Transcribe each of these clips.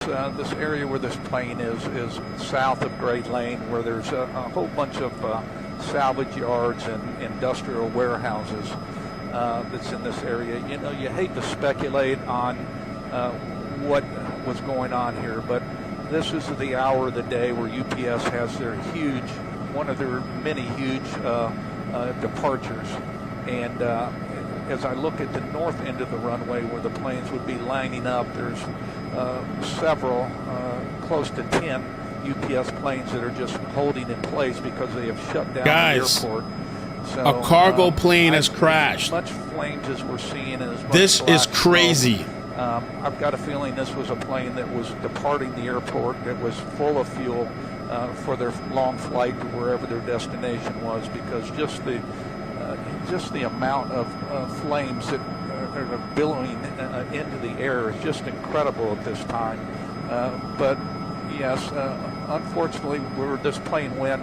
This area where this plane is south of Great Lane, where there's a whole bunch of salvage yards and industrial warehouses that's in this area. You know, you hate to speculate on what was going on here, but this is the hour of the day where UPS has their one of their many huge departures. And as I look at the north end of the runway where the planes would be lining up, there's several, close to 10 UPS planes that are just holding in place because they have shut down the airport. So, a cargo plane has crashed. As much flames as we're seeing, and as much this is crazy. Smoke, I've got a feeling this was a plane that was departing the airport that was full of fuel for their long flight to wherever their destination was, because just the amount of flames that are billowing into the air is just incredible at this time. But yes, unfortunately, where this plane went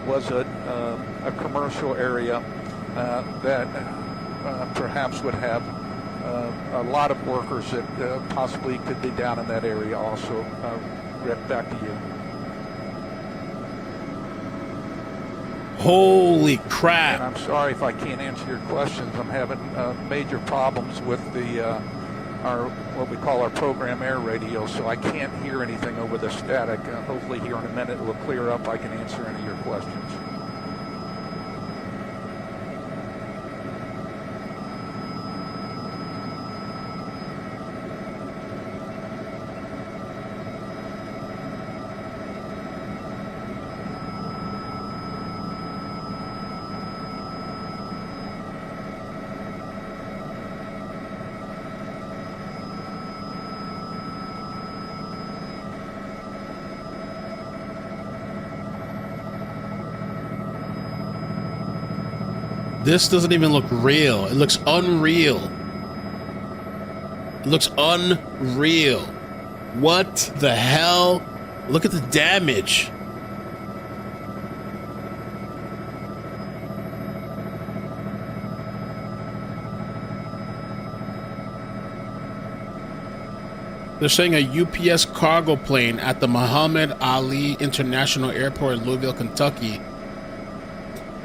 was a commercial area that perhaps would have a lot of workers that possibly could be down in that area also. Rick, back to you. Holy crap. And I'm sorry if I can't answer your questions. I'm having major problems with our what we call our program air radio, so I can't hear anything over the static. Hopefully here in a minute it will clear up. I can answer any of your questions. This doesn't even look real. It looks unreal. It looks unreal. What the hell? Look at the damage. They're saying a UPS cargo plane at the Muhammad Ali International Airport in Louisville, Kentucky.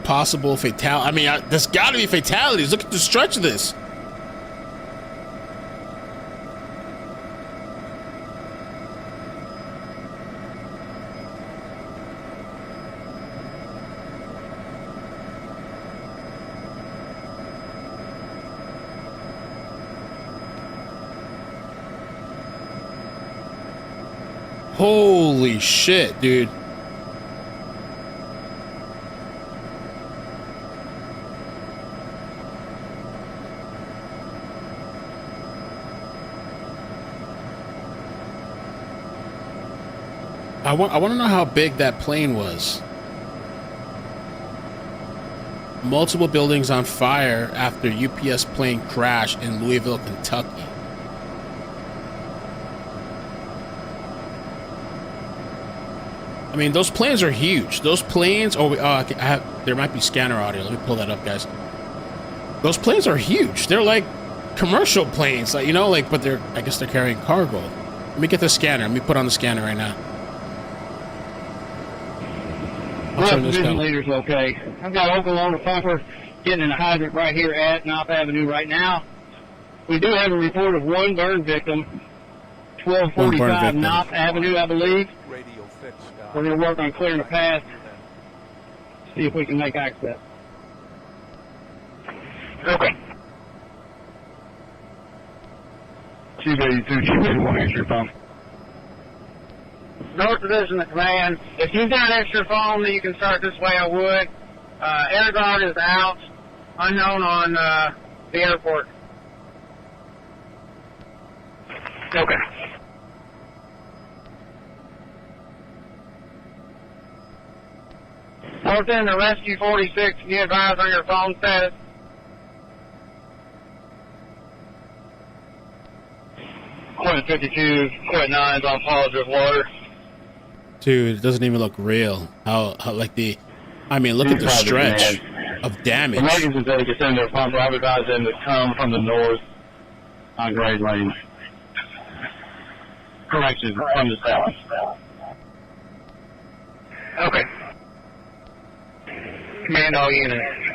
Possible fatality. I mean, there's got to be fatalities. Look at the stretch of this. Holy shit, dude. I want to know how big that plane was. Multiple buildings on fire after UPS plane crash in Louisville, Kentucky. I mean, those planes are huge. Those planes. Oh, there might be scanner audio. Let me pull that up, guys. Those planes are huge. They're like commercial planes, like, you know, like, but I guess they're carrying cargo. Let me get the scanner. Let me put on the scanner right now. Division leader's okay. I've got Oklahoma pumper getting in a hydrant right here at Knopf Avenue right now. We do have a report of one burn victim, 1245 Knopf Avenue, I believe. We're going to work on clearing the path, see if we can make access. Okay. 282, 281, answer your phone. North Division of Command. If you've got extra phone that you can start this way, I would. Air Guard is out. Unknown on the airport. Okay. North End to Rescue 46. Can you advise on your phone status? Quit 52, quit 9's on positive water. Dude, it doesn't even look real. How like the, I mean, look at the stretch of damage. Emergency said they could send their pump. I advise them to come from the north on Great Lane. Correction, from the south. Okay. Command all units.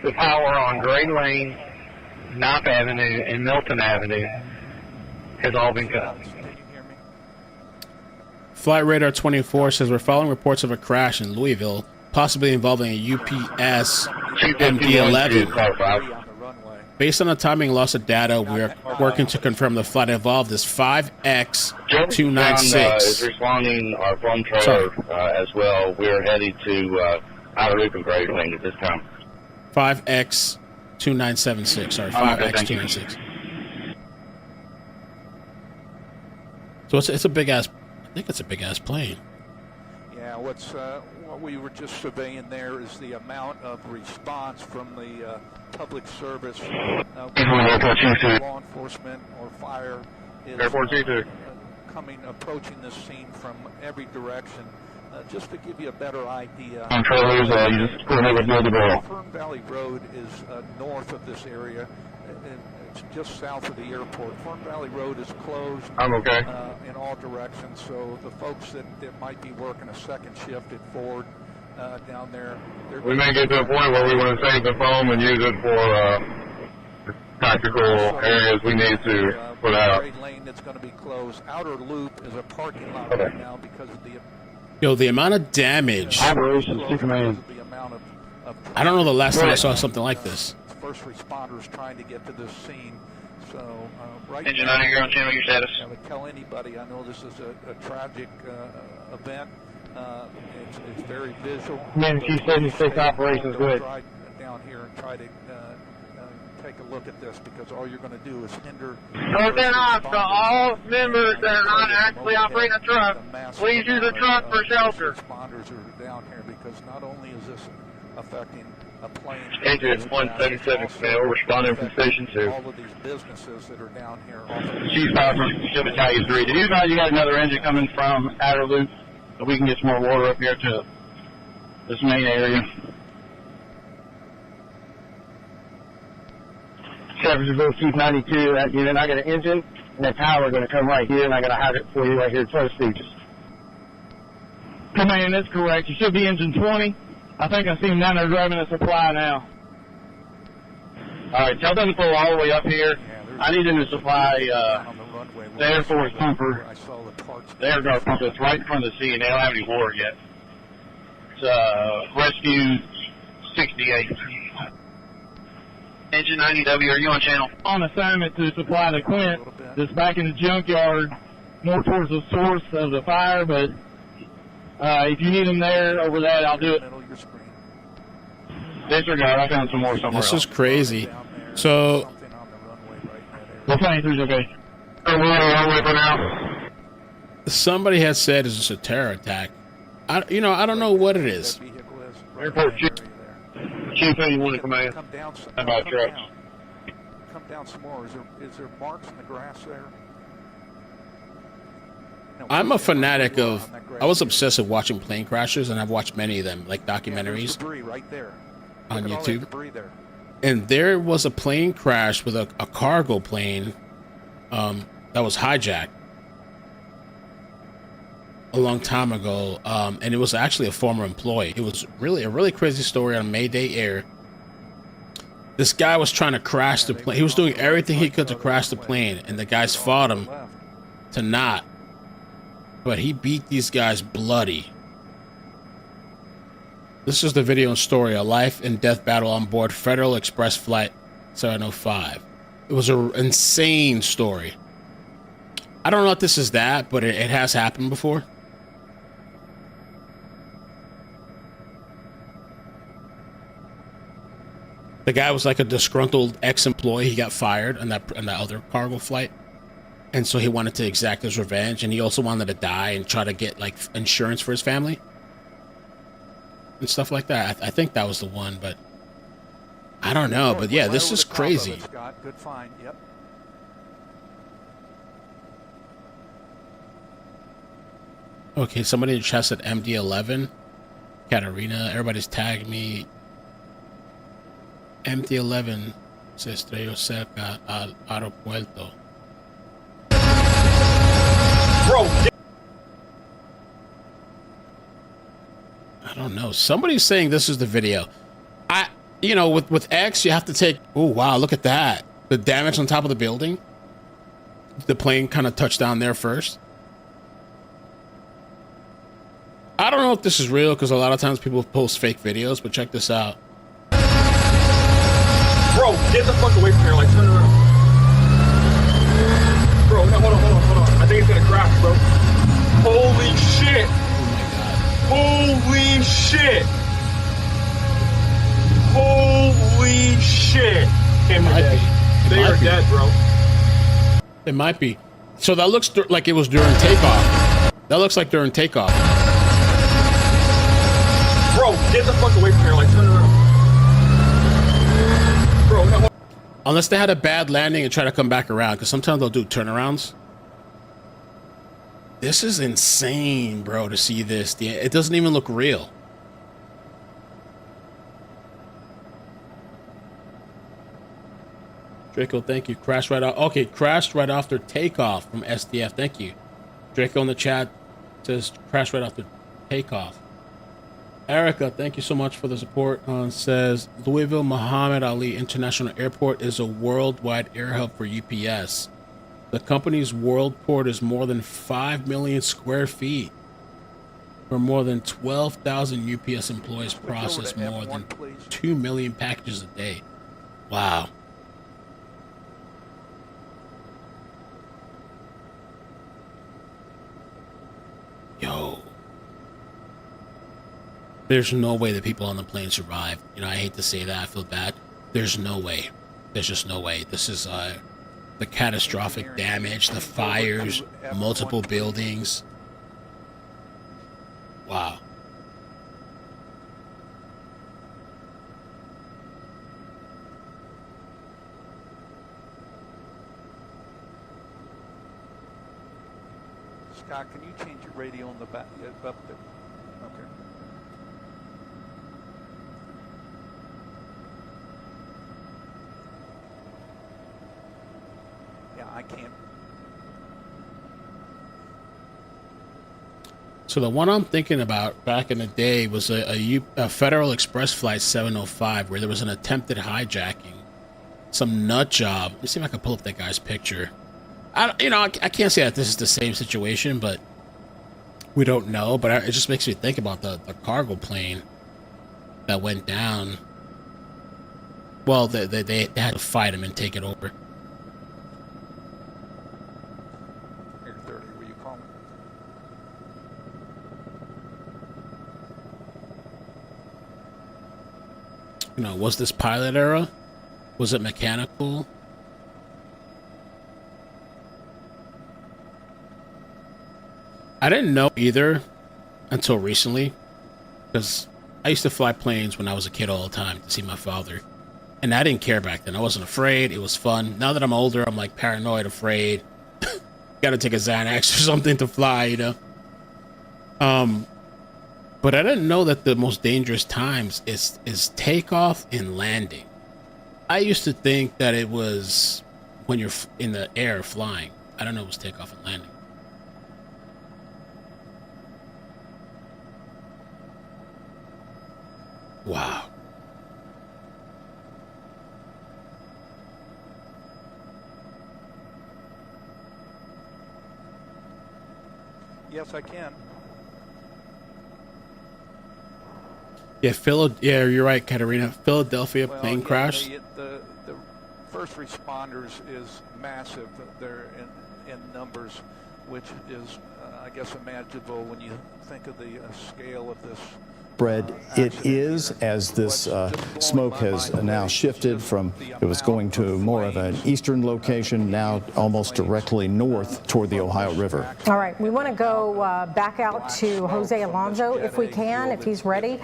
The power on Gray Lane, Knopp Avenue, and Milton Avenue has all been cut. Flight Radar 24 says we're following reports of a crash in Louisville, possibly involving a UPS MD-11. Based on the timing loss of data, we're working to confirm the flight involved is 5X296. Is responding our phone trailer as well. We're headed to Outer Loop and Gray Lane at this time. 5X2976. Sorry, 5X296. So it's a big ass. I think it's a big ass plane. Yeah, what we were just surveying there is the amount of response from the public service, law enforcement or fire is approaching this scene from every direction. Just to give you a better idea, Fern Valley Road is north of this area. It's just south of the airport. Fern Valley Road is closed in all directions, so the folks that might be working a second shift at Ford down there, we may get to a point where we want to save the foam and use it for tactical areas we need to put out. Great Lane that's going to be closed. Outer Loop is a parking lot right now because of the the amount of damage. Operations to command. I don't know the last time I saw something like this. First responders trying to get to this scene. So right Engine now, 90, you're on channel, your status. I would tell anybody, I know this is a tragic event. It's very visual. Man, Q76 operations good. Drive down here and try to take a look at this, because all you're going to do is hinder. Turn off to all members that are not actually operating a truck. Please use a truck for shelter. Responders are down here because not only is this affecting a plane. Engine 177, we're responding from Station 2. All of these businesses that are down here. Chief from Ship Battalion 3. Did you know you got another engine coming from Outer Loop so we can get some more water up here to this main area? Jeffersonville Chief 92, that unit. I got an engine and that tower going to come right here, and I got a hydrant for you right here at First Stages. Command, that's correct. You should be engine 20. I think I see him down there driving a supply now. All right, tell them to pull all the way up here. I need them to supply the Air Force pumper. The air guard pumper that's right in front of the sea, and they don't have any water yet. It's Rescue 68. Engine 90W, are you on channel? On assignment to supply the Quint that's back in the junkyard, more towards the source of the fire, but if you need them there over that, I'll do it. Disregard, I found some more somewhere else. This is crazy. So, the plane through's okay. We're on the runway for now. somebody had said it's just a terror attack. I don't know what it is. Airport Chief. Chief 81 in command. Come down some, About trucks. Come down some more. Is there marks in the grass there? No, I'm a fanatic of. I was obsessed with watching plane crashes, and I've watched many of them, like documentaries right there. on Look at all that YouTube. debris there. And there was a plane crash with a cargo plane that was hijacked a long time ago, and it was actually a former employee. It was really a really crazy story on Mayday Air. This guy was trying to crash the plane. He was doing everything he could to crash the plane, and the guys fought him to not. But he beat these guys bloody. This is the video and story: a life and death battle on board Federal Express Flight 705. It was an insane story. I don't know if this is that, but it has happened before. The guy was like a disgruntled ex-employee. He got fired on that other cargo flight, and so he wanted to exact his revenge, and he also wanted to die and try to get like insurance for his family and stuff like that. I think that was the one, but I don't know. But yeah, this is crazy. Scott, good find. Yep. Okay, somebody in the chat said MD-11. Katarina, everybody's tagged me. MD-11 se estrelló cerca al aeropuerto. I don't know. Somebody's saying this is the video. You know, with X, you have to take... Oh, wow, look at that. The damage on top of the building. The plane kind of touched down there first. I don't know if this is real, because a lot of times people post fake videos, but check this out. Bro, get the fuck away from here, like, turn around. Bro, no, hold on. I think it's gonna crash, bro. Holy shit! Oh my god. Holy shit! Holy shit! They are dead, bro. It might be. So that looks like it was during takeoff. That looks like during takeoff. Bro, get the fuck away from here, like, turn around. Bro, no. Unless they had a bad landing and try to come back around, because sometimes they'll do turnarounds. This is insane, bro, to see this. It doesn't even look real. Draco, thank you. Crashed right off. Okay, crashed right after takeoff from SDF. Thank you. Draco in the chat says crashed right after takeoff. Erica, thank you so much for the support. Says Louisville Muhammad Ali International Airport is a worldwide air hub for UPS. The company's Worldport is more than 5 million square feet, where more than 12,000 UPS employees process more than 2 million packages a day. Wow. Yo. There's no way the people on the plane survived. You know, I hate to say that. I feel bad. There's no way. There's just no way. This is the catastrophic damage, the fires, multiple buildings. Wow. Scott, can you change your radio on the back up there? Okay. Yeah, I can't. So the one I'm thinking about back in the day was a Federal Express Flight 705, where there was an attempted hijacking. Some nut job. Let me see if I can pull up that guy's picture. I can't say that this is the same situation, but we don't know. But it just makes me think about the cargo plane that went down. Well, they had to fight him and take it over. Air 30, were you calling? You know, was this pilot era? Was it mechanical? I didn't know either until recently, because I used to fly planes when I was a kid all the time to see my father, and I didn't care back then. I wasn't afraid. It was fun. Now that I'm older, I'm like paranoid, afraid. Gotta take a Xanax or something to fly, you know. But I didn't know that the most dangerous times is takeoff and landing. I used to think that it was when you're in the air flying. I don't know it was takeoff and landing. Wow. Yes, I can. Yeah, yeah, you're right, Katerina. Philadelphia plane crash. The first responders is massive. They're in numbers, which is, I guess, imaginable when you think of the scale of this. Spread it is, as this smoke has now shifted from, it was going to more of an eastern location, now almost directly north toward the Ohio River. All right, we want to go back out to Jose Alonso if we can, if he's ready.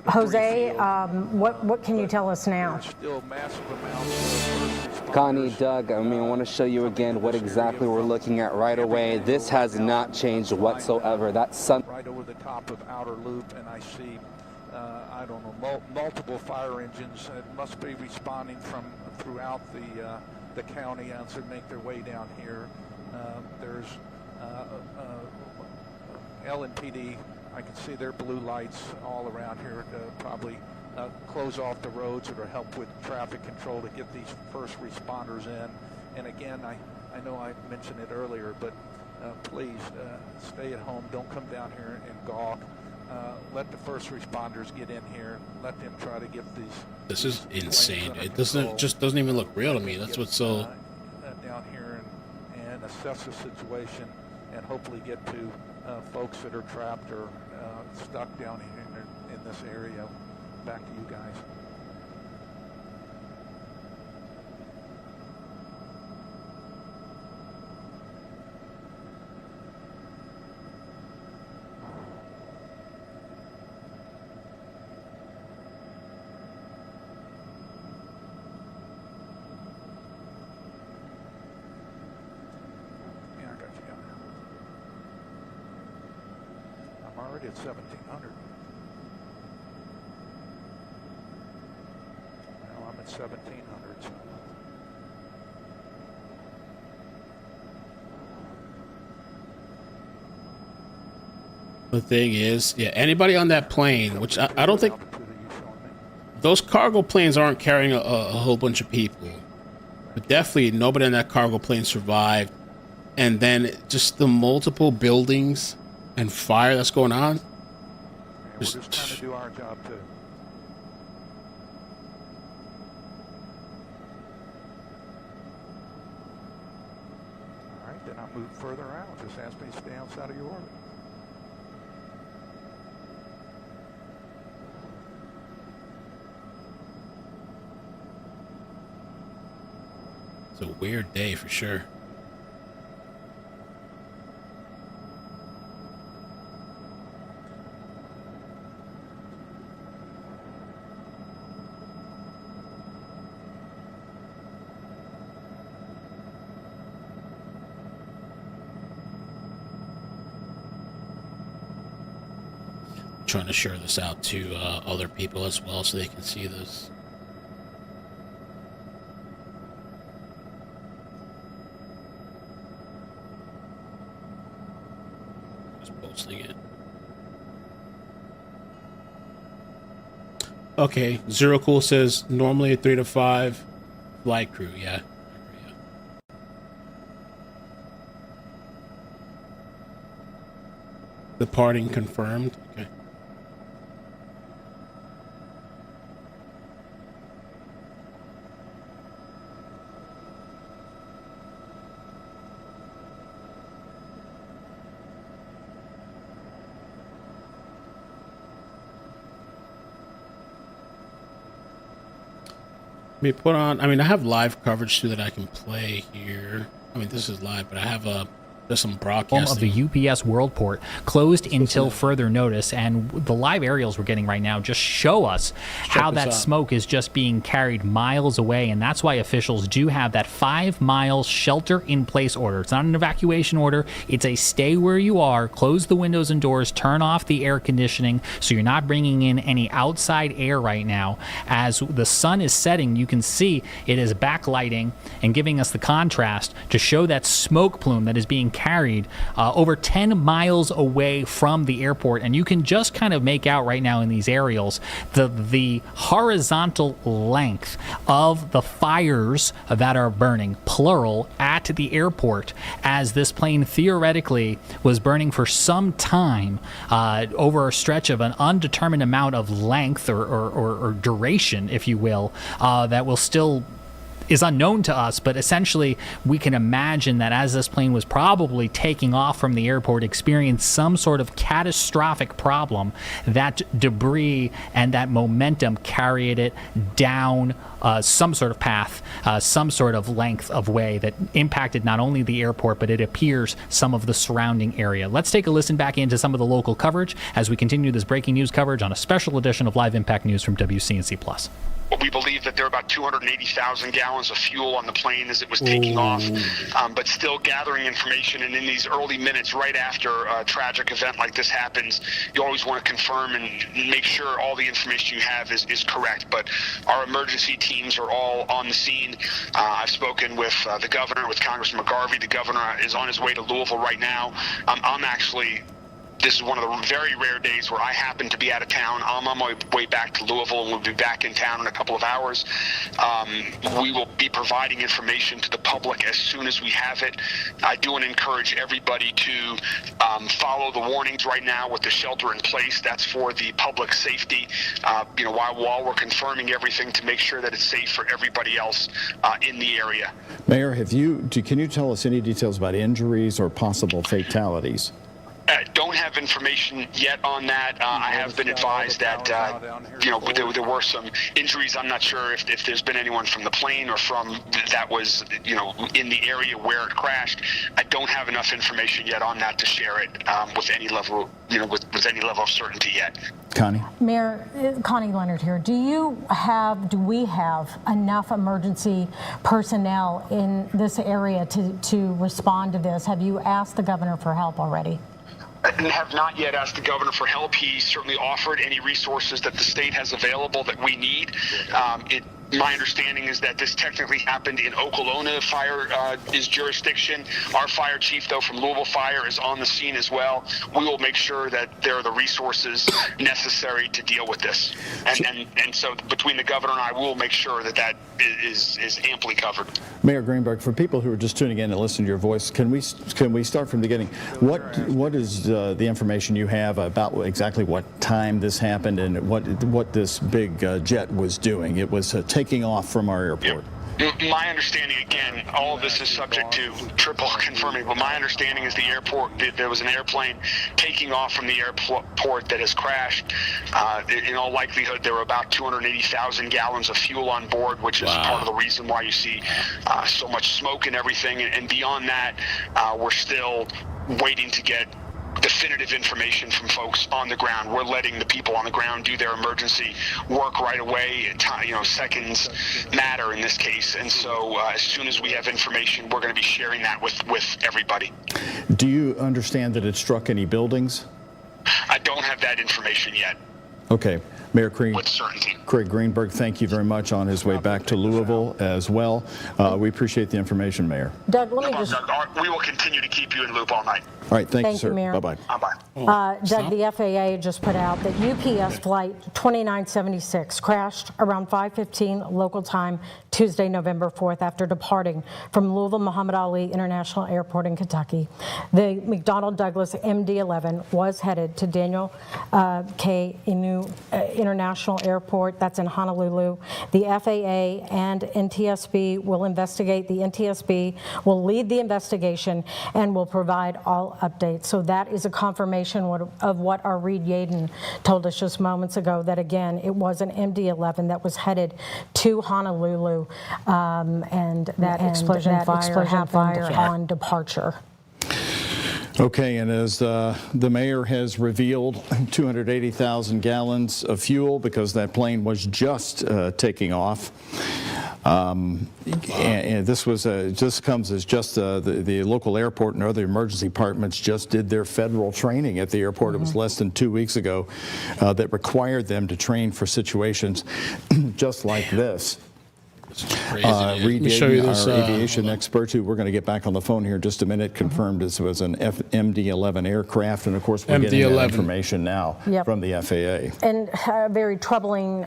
Jose, what can you tell us now? Connie, Doug, I want to show you again what exactly we're looking at right away. This has not changed whatsoever. That sun right over the top of outer loop, and I see, I don't know, multiple fire engines. It must be responding from throughout the county as they make their way down here. There's LNPD, I can see their blue lights all around here to probably close off the roads or help with traffic control to get these first responders in. And again, I know I mentioned it earlier, but please stay at home. Don't come down here and gawk. Let the first responders get in here. Let them try to get these. This is insane. It doesn't even look real to me. That's what's so. Down here and assess the situation and hopefully get to folks that are trapped or stuck down here in this area. Back to you guys. Already at 1,700. Now I'm at 1,700. So. The thing is, yeah, anybody on that plane, which I don't think those cargo planes aren't carrying a whole bunch of people, but definitely nobody on that cargo plane survived. And then just the multiple buildings and fire that's going on. And we're just trying to do our job too. All right, then I'll move further out. Just ask me to stay outside of your orbit. It's a weird day for sure. Trying to share this out to other people as well so they can see this. Just posting it. Okay, Zero Cool says normally a 3 to 5 flight crew. Yeah. Departing confirmed. Okay. Let me put on, I mean, I have live coverage too that I can play here. I mean, this is live, but I have there's some broadcasting. Of the UPS Worldport closed until further notice, and the live aerials we're getting right now just show us how that smoke is just being carried miles away, and that's why officials do have that 5-mile shelter-in-place order. It's not an evacuation order. It's a stay where you are, close the windows and doors, turn off the air conditioning so you're not bringing in any outside air right now. As the sun is setting, you can see it is backlighting and giving us the contrast to show that smoke plume that is being carried over 10 miles away from the airport, and you can just kind of make out right now in these aerials the horizontal length of the fires that are burning, plural, at the airport, as this plane theoretically was burning for some time over a stretch of an undetermined amount of length or duration, if you will, that will still is unknown to us, but essentially we can imagine that as this plane was probably taking off from the airport, experienced some sort of catastrophic problem, that debris and that momentum carried it down some sort of path, some sort of length of way that impacted not only the airport, but it appears some of the surrounding area. Let's take a listen back into some of the local coverage as we continue this breaking news coverage on a special edition of Live Impact News from WCNC+. We believe that there were about 280,000 gallons of fuel on the plane as it was taking off, but still gathering information. And in these early minutes right after a tragic event like this happens, you always want to confirm and make sure all the information you have is correct. But our emergency teams are all on the scene. I've spoken with the governor, with Congressman McGarvey. The governor is on his way to Louisville right now. I'm actually This is one of the very rare days where I happen to be out of town. I'm on my way back to Louisville, and we'll be back in town in a couple of hours. We will be providing information to the public as soon as we have it. I do want to encourage everybody to follow the warnings right now with the shelter in place. That's for the public safety, while we're confirming everything to make sure that it's safe for everybody else in the area. Mayor, can you tell us any details about injuries or possible fatalities? Don't have information yet on that. I have been advised that there were some injuries. I'm not sure if there's been anyone from the plane or from that was in the area where it crashed. I don't have enough information yet on that to share it with any level with any level of certainty yet. Connie? Mayor, Connie Leonard here. Do we have enough emergency personnel in this area to respond to this? Have you asked the governor for help already? I have not yet asked the governor for help. He certainly offered any resources that the state has available that we need. My understanding is that this technically happened in Okolona Fire is jurisdiction. Our fire chief, though, from Louisville Fire is on the scene as well. We will make sure that there are the resources necessary to deal with this. And so between the governor and I, we will make sure that is amply covered. Mayor Greenberg, for people who are just tuning in and listening to your voice, can we start from the beginning? What is the information you have about exactly what time this happened and what this big jet was doing? It was taking off from our airport. My understanding, again, all of this is subject to triple confirming, but my understanding is there was an airplane taking off from the airport that has crashed. In all likelihood, there were about 280,000 gallons of fuel on board, which is part of the reason why you see so much smoke and everything. And beyond that, we're still waiting to get definitive information from folks on the ground. We're letting the people on the ground do their emergency work right away. Seconds matter in this case, and so as soon as we have information, we're going to be sharing that with everybody. Do you understand that it struck any buildings? I don't have that information yet. Okay. Mayor Craig Greenberg, thank you very much, on his way back to Louisville as well. We appreciate the information, Mayor. Doug, let me just... We will continue to keep you in loop all night. All right, thank you, sir. Mayor. Bye-bye. Bye-bye. Doug, the FAA just put out that UPS Flight 2976 crashed around 5:15 local time Tuesday, November 4th, after departing from Louisville Muhammad Ali International Airport in Kentucky. The McDonnell Douglas MD-11 was headed to Daniel K. Inouye International Airport, that's in Honolulu. The FAA and NTSB will investigate. The NTSB will lead the investigation and will provide all updates. So that is a confirmation of what our Reed Yaden told us just moments ago, that again, it was an MD-11 that was headed to Honolulu, and that explosion happened on departure. Okay, and as the mayor has revealed, 280,000 gallons of fuel, because that plane was just taking off. And this comes as just the local airport and other emergency departments just did their federal training at the airport. It was less than 2 weeks ago that required them to train for situations just like this. Reed Yaden, our aviation expert, who we're going to get back on the phone here in just a minute, confirmed this was an MD-11 aircraft, and of course we're getting that information now from the FAA. And a very troubling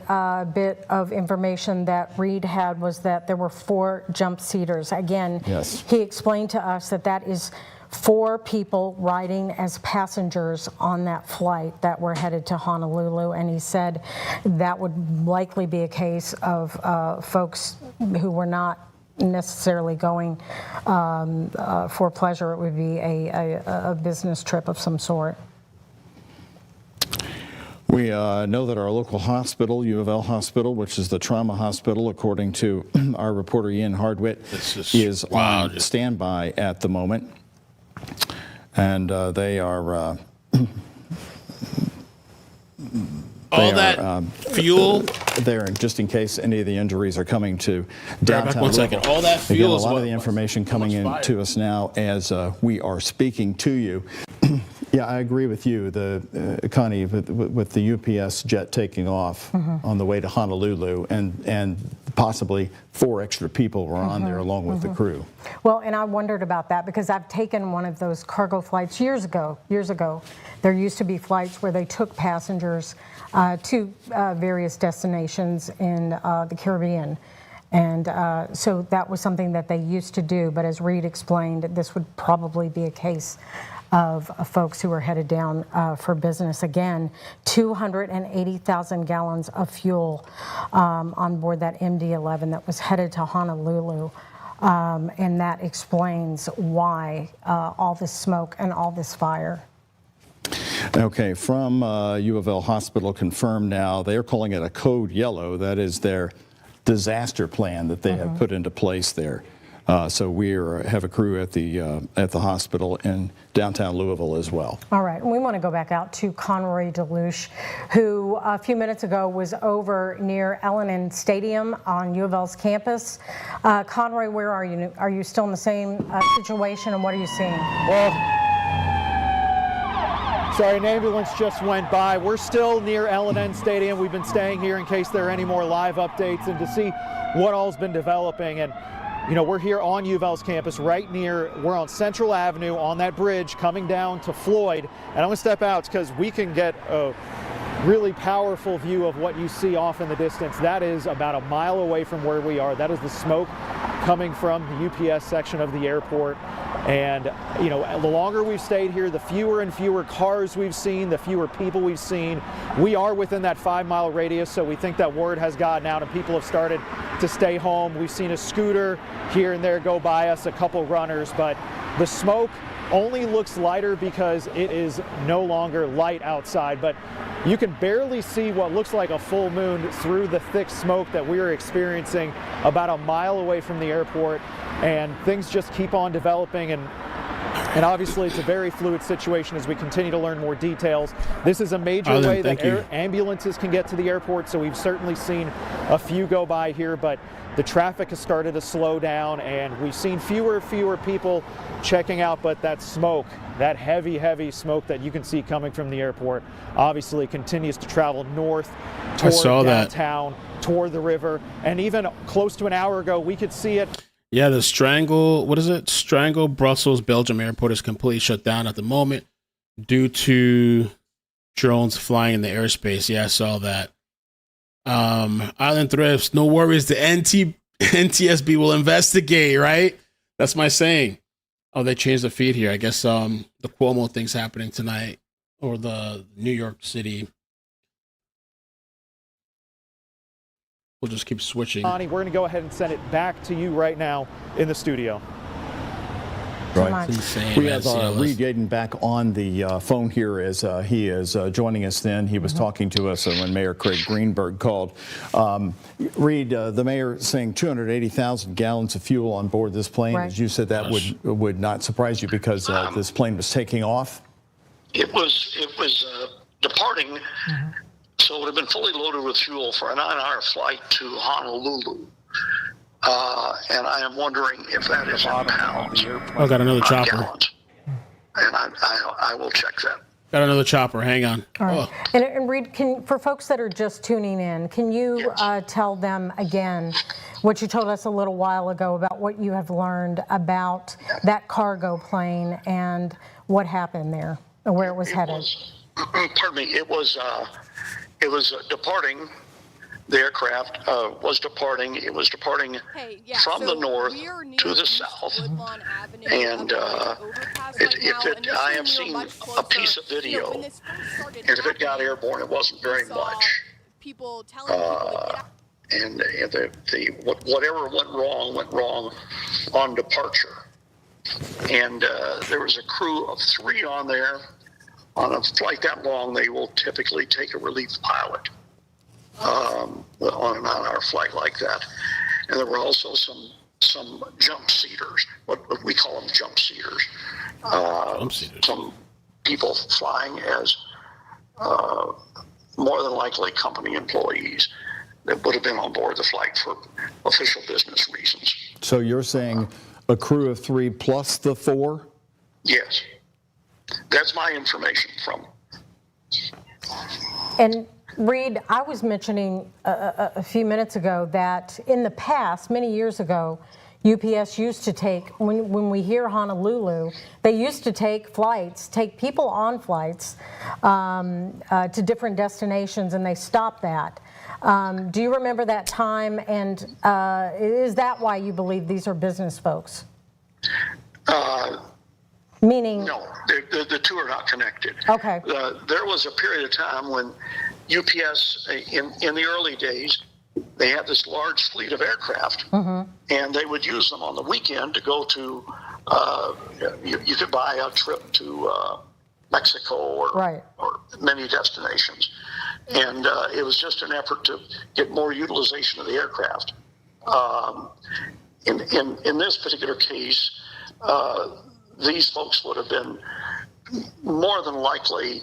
bit of information that Reed had was that there were 4 jump seaters. Again, he explained to us that is 4 people riding as passengers on that flight that were headed to Honolulu, and he said that would likely be a case of folks who were not necessarily going for pleasure. It would be a business trip of some sort. We know that our local hospital, U of L Hospital, which is the trauma hospital, according to our reporter Ian Hardwitt, is on standby at the moment. And they are fuel there, just in case any of the injuries are coming to downtown. One second. All that fuel. Again, a lot of the information coming in to us now as we are speaking to you. Yeah, I agree with you, Connie, with the UPS jet taking off on the way to Honolulu, and possibly 4 extra people were on there along with the crew. Well, and I wondered about that because I've taken one of those cargo flights years ago. There used to be flights where they took passengers to various destinations in the Caribbean. And so that was something that they used to do. But as Reed explained, this would probably be a case of folks who are headed down for business. Again, 280,000 gallons of fuel on board that MD-11 that was headed to Honolulu. And that explains why all this smoke and all this fire. Okay, from U of L Hospital confirmed now, they're calling it a code yellow. That is their disaster plan that they have put into place there. So we have a crew at the hospital in downtown Louisville as well. All right, and we want to go back out to Conroy DeLuche, who a few minutes ago was over near L&N Stadium on U of L's campus. Conroy, where are you? Are you still in the same situation, and what are you seeing? Well, sorry, an ambulance just went by. We're still near L&N Stadium. We've been staying here in case there are any more live updates and to see what all's been developing. And, you know, we're here on U of L's campus we're on Central Avenue on that bridge coming down to Floyd. And I'm going to step out because we can get a really powerful view of what you see off in the distance. That is about a mile away from where we are. That is the smoke coming from the UPS section of the airport. And, you know, the longer we've stayed here, the fewer and fewer cars we've seen, the fewer people we've seen. We are within that 5-mile radius, so we think that word has gotten out and people have started to stay home. We've seen a scooter here and there go by us, a couple runners, but the smoke only looks lighter because it is no longer light outside. But you can barely see what looks like a full moon through the thick smoke that we are experiencing about a mile away from the airport, and things just keep on developing, and obviously it's a very fluid situation as we continue to learn more details. This is a major way that ambulances can get to the airport, so we've certainly seen a few go by here, but the traffic has started to slow down and we've seen fewer and fewer people checking out, but that smoke, that heavy smoke that you can see coming from the airport obviously continues to travel north toward downtown, toward the river, and even close to an hour ago we could see it. Yeah, the Strangle Brussels Belgium airport is completely shut down at the moment due to drones flying in the airspace. Yeah, I saw that. Island Thrifts, no worries, the NTSB will investigate, right? That's my saying. Oh, they changed the feed here. I guess the Cuomo thing's happening tonight, or the New York City. We'll just keep switching. Bonnie, we're going to go ahead and send it back to you right now in the studio. Right. We have Reed Yaden back on the phone here as he is joining us then. He was talking to us when Mayor Craig Greenberg called. Reed, the mayor saying 280,000 gallons of fuel on board this plane. Right. As you said, that would not surprise you because this plane was taking off? It was departing, so it would have been fully loaded with fuel for a 9-hour flight to Honolulu. And I am wondering if that is in pounds. Oh, got another chopper. Gallons. And I will check that. Got another chopper. Hang on. All right. And Reed, for folks that are just tuning in, can you tell them again what you told us a little while ago about what you have learned about that cargo plane and what happened there, and where it was headed? Pardon me. It was departing. The aircraft was departing. It was departing from the north to the south. And I have seen a piece of video, and if it got airborne, it wasn't very much. And whatever went wrong on departure. And there was a crew of 3 on there. On a flight that long, they will typically take a relief pilot. On a 9-hour flight like that. And there were also some jump seaters, what we call them jump seaters. Some people flying as more than likely company employees that would have been on board the flight for official business reasons. So you're saying a crew of 3 plus the 4? Yes. That's my information from. And Reed, I was mentioning a few minutes ago that in the past, many years ago, UPS used to take, when we hear Honolulu, they used to take people on flights to different destinations, and they stopped that. Do you remember that time, and is that why you believe these are business folks? Meaning? No, the two are not connected. Okay. There was a period of time when UPS, in the early days, they had this large fleet of aircraft, and they would use them on the weekend to go to, you could buy a trip to Mexico or many destinations. And it was just an effort to get more utilization of the aircraft. In this particular case, these folks would have been more than likely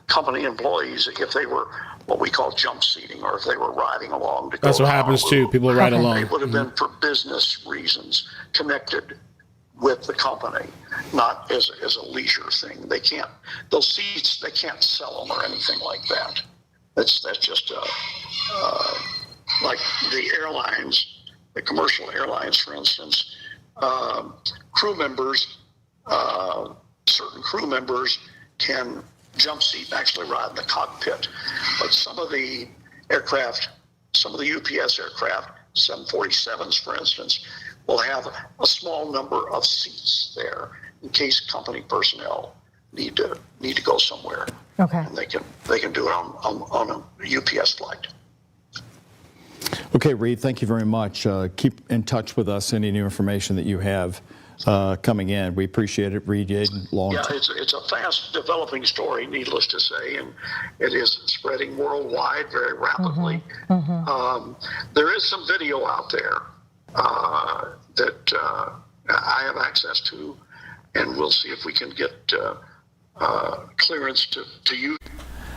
company employees if they were what we call jump seating, or if they were riding along to go. That's what happens too. People ride along. They would have been for business reasons connected with the company, not as a leisure thing. They can't, those seats, they can't sell them or anything like that. That's just like the airlines, the commercial airlines, for instance, crew members, certain crew members can jump seat and actually ride in the cockpit. But some of the aircraft, some of the UPS aircraft, 747s, for instance, will have a small number of seats there in case company personnel need to go somewhere. Okay. And they can do it on a UPS flight. Okay, Reed, thank you very much. Keep in touch with us, any new information that you have coming in. We appreciate it, Reed Yaden. It's a fast developing story, needless to say, and it is spreading worldwide very rapidly. There is some video out there that I have access to, and we'll see if we can get clearance to use.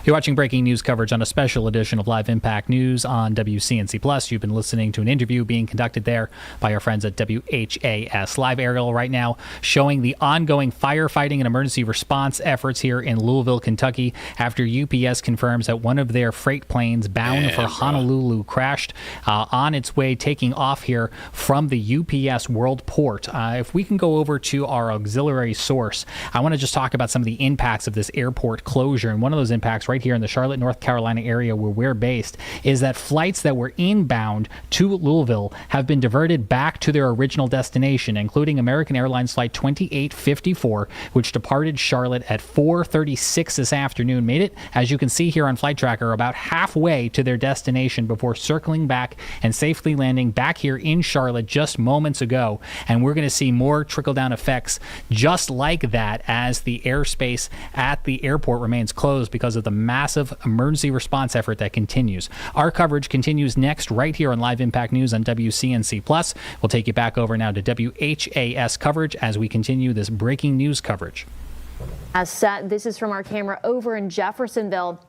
You're watching breaking news coverage on a special edition of Live Impact News on WCNC+. You've been listening to an interview being conducted there by our friends at WHAS. Live aerial right now showing the ongoing firefighting and emergency response efforts here in Louisville, Kentucky, after UPS confirms that one of their freight planes bound for Honolulu crashed on its way taking off here from the UPS Worldport. If we can go over to our auxiliary source, I want to just talk about some of the impacts of this airport closure. And one of those impacts right here in the Charlotte, North Carolina area where we're based is that flights that were inbound to Louisville have been diverted back to their original destination, including American Airlines Flight 2854, which departed Charlotte at 4:36 this afternoon, made it, as you can see here on Flight Tracker, about halfway to their destination before circling back and safely landing back here in Charlotte just moments ago. And we're going to see more trickle-down effects just like that as the airspace at the airport remains closed because of the massive emergency response effort that continues. Our coverage continues next right here on Live Impact News on WCNC+. We'll take you back over now to WHAS coverage as we continue this breaking news coverage. As set, this is from our camera over in Jeffersonville.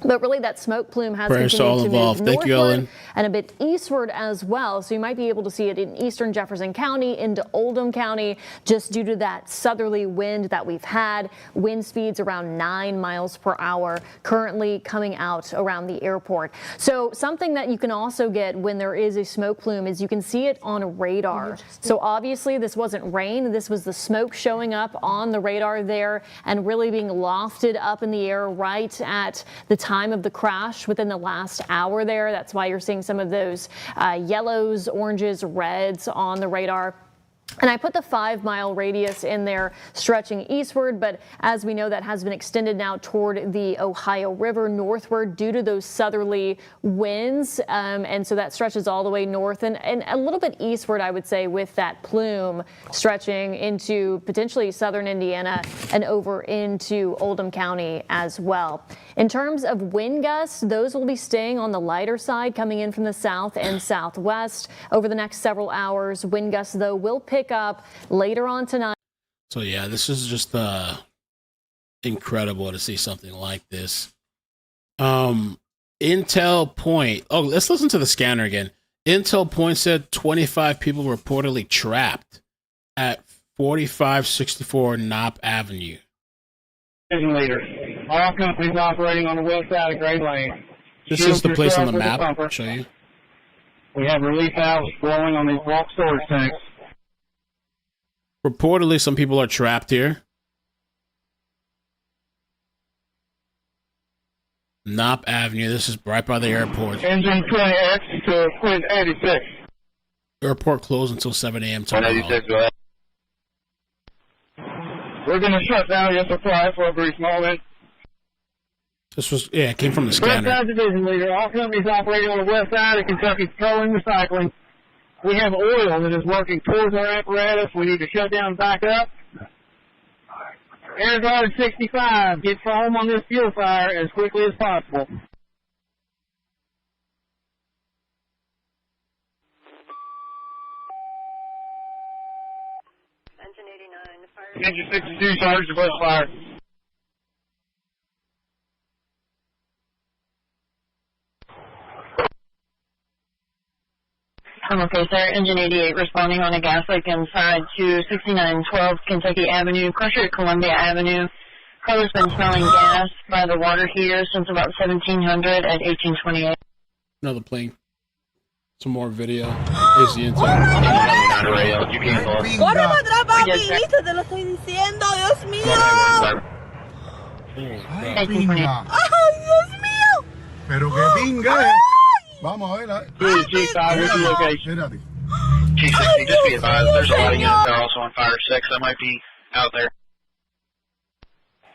But really, that smoke plume has continued to move northward and a bit eastward as well. So you might be able to see it in eastern Jefferson County into Oldham County just due to that southerly wind that we've had. Wind speeds around 9 miles per hour currently coming out around the airport. So something that you can also get when there is a smoke plume is you can see it on radar. So obviously this wasn't rain. This was the smoke showing up on the radar there and really being lofted up in the air right at the time of the crash within the last hour there. That's why you're seeing some of those yellows, oranges, reds on the radar. And I put the 5-mile radius in there stretching eastward, but as we know, that has been extended now toward the Ohio River northward due to those southerly winds. And so that stretches all the way north and a little bit eastward, I would say, with that plume stretching into potentially southern Indiana and over into Oldham County as well. In terms of wind gusts, those will be staying on the lighter side coming in from the south and southwest over the next several hours. Wind gusts, though, will pick up later on tonight. So yeah, this is just incredible to see something like this. Intel Point. Oh, let's listen to the scanner again. Intel Point said 25 people reportedly trapped at 4564 Knopp Avenue. Later. All companies operating on the west side of Great Lane. This is the place on the map. I'll show you. We have relief valves blowing on these bulk storage tanks. Reportedly, some people are trapped here. Knopp Avenue. This is right by the airport. Engine 20X to Quint 86. Airport closed until 7 a.m. tomorrow. 186, go ahead. We're going to shut down your supply for a brief moment. This was, yeah, it came from the scanner. West Side Division Leader. All companies operating on the west side of Kentucky Petroleum Recycling. We have oil that is working towards our apparatus. We need to shut down and back up. Air Guard 65, get foam on this fuel fire as quickly as possible. Engine 62, charge the bush fire. Okay, sir. Engine 88 responding on a gas leak inside to 6912 Kentucky Avenue. Pressure at Columbia Avenue. Car's been smelling gas by the water heater since about 1700 at 1828. Another plane. Some more video. Here's the inside. ¡Corre para atrás, papi! ¿Viste? Te lo estoy diciendo, Dios mío. ¡Ay, pinga! ¡Ay, Dios mío! Pero qué pinga, Vamos a ver. Chief 5, what's your location? Espérate. Chief 60, just be advised, there's a lot of units that are also on Fire 6 that might be out there.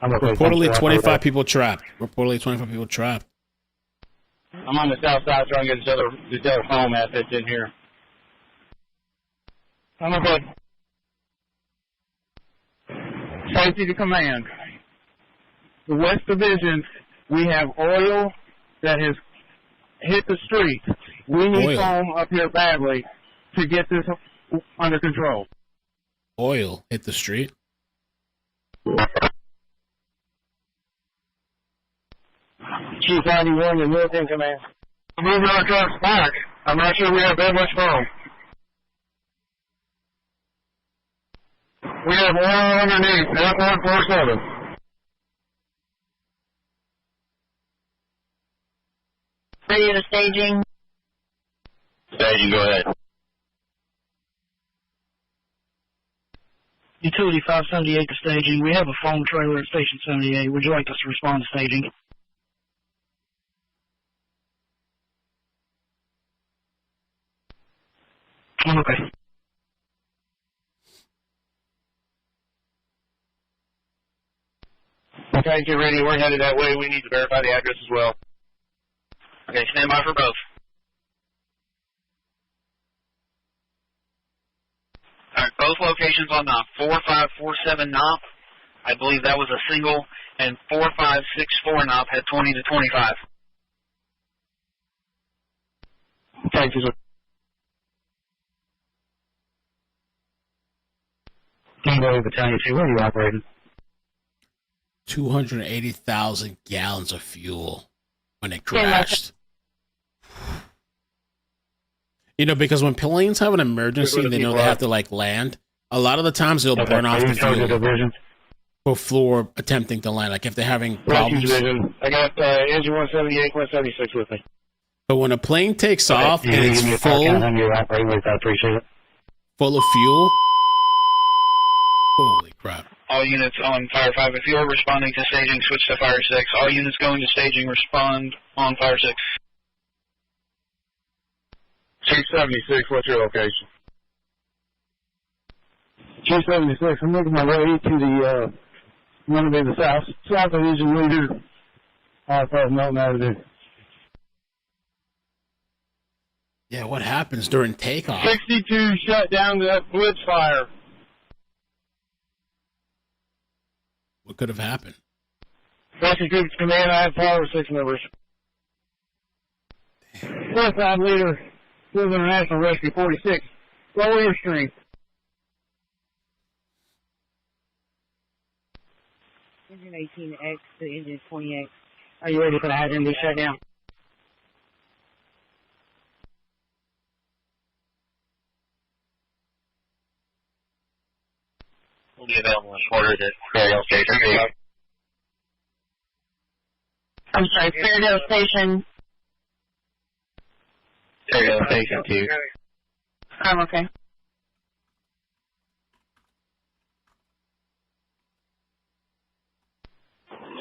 Reportedly 25 people trapped. Reportedly 25 people trapped. I'm on the south side trying to get this other foam assets in here. I'm okay. Safety to command. The West Division, we have oil that has hit the street. We need foam up here badly to get this under control. Oil hit the street? Chief 91, the Northern Command. I'm moving our trucks back. I'm not sure we have that much foam. We have oil underneath, F147. Ready to staging. Staging, go ahead. Utility 578 to staging. We have a foam trailer at Station 78. Would you like us to respond to staging? Okay. Okay, get ready. We're headed that way. We need to verify the address as well. Okay, stand by for both. Alright, both locations on Knopp. 4547 Knopp, I believe that was a single, and 4564 Knopp had 20 to 25. Thank you, sir. Tango Battalion 2, where are you operating? 280,000 gallons of fuel when it crashed. You know, because when planes have an emergency and they know they have to, like, land, a lot of the times they'll burn off the fuel before attempting to land, like if they're having problems. I got engine 178, 176 with me. But when a plane takes off and it's full of fuel, holy crap. All units on Fire 5, if you are responding to staging, switch to Fire 6. All units going to staging, respond on Fire 6. Chief 76, what's your location? Chief 76, I'm making my way to the, I'm going to be the South Division leader off of Milton Avenue. Yeah, what happens during takeoff? 62 shut down that blitz fire. What could have happened? Rescue Group Command, I have Power 6 members. West Side Leader, Louisville International Rescue 46. Lower your strength. Engine 18X to engine 20X. Are you ready for the hydrant to be shut down? Will be available in order to carry all station. I'm sorry, Fairdale Station. Fairdale Station 2. I'm okay.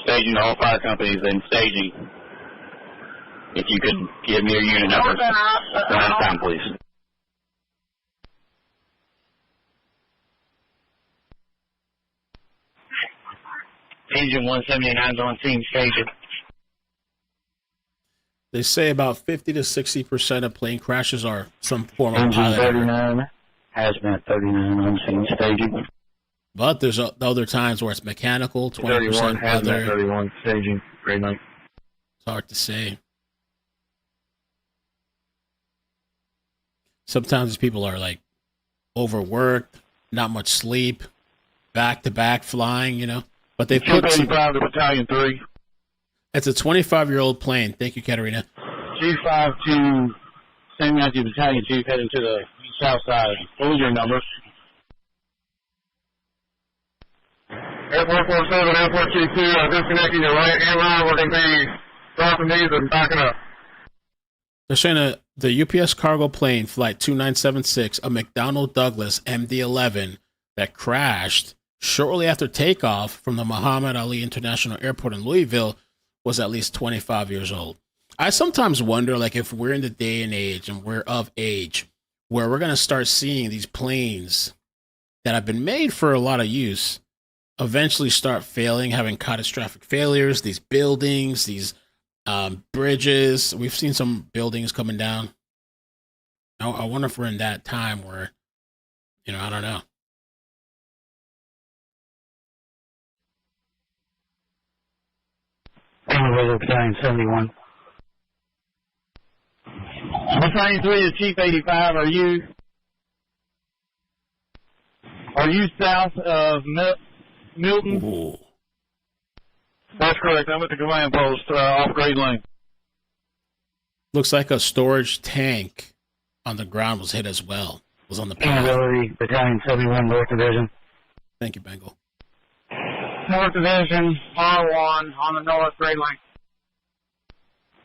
Staging to all fire companies and staging. If you could give me your unit number. Last time, please. Engine 179 is on scene staging. They say about 50 to 60% of plane crashes are some form of Engine pilot error. 39, hazmat 39 on scene staging. But there's other times where it's mechanical, 20% 31, hazmat weather. 31, staging. Great night. It's hard to say. Sometimes these people are like overworked, not much sleep, back to back flying, you know. But they put 285 to Battalion 3. It's a 25-year-old plane. Thank you, Katerina. G5 to St. Matthew Battalion 2 heading to the south side. What was your number? Airport 47, Airport G2, disconnecting your right hand line. We're going to be dropping these and backing up. They're saying the UPS cargo plane, Flight 2976, a McDonnell Douglas MD-11 that crashed shortly after takeoff from the Muhammad Ali International Airport in Louisville, was at least 25 years old. I sometimes wonder, like, if we're in the day and age and we're of age where we're going to start seeing these planes that have been made for a lot of use eventually start failing, having catastrophic failures, these buildings, these bridges. We've seen some buildings coming down. I wonder if we're in that time where, I don't know. Battalion 71. Battalion 3 is Chief 85. Are you south of Milton? Ooh. That's correct. I'm at the command post off Grade Lane. Looks like a storage tank on the ground was hit as well. Was on the path. Battalion 71, North Division. Thank you, Bengal. North Division, R1 on the north Grade Lane.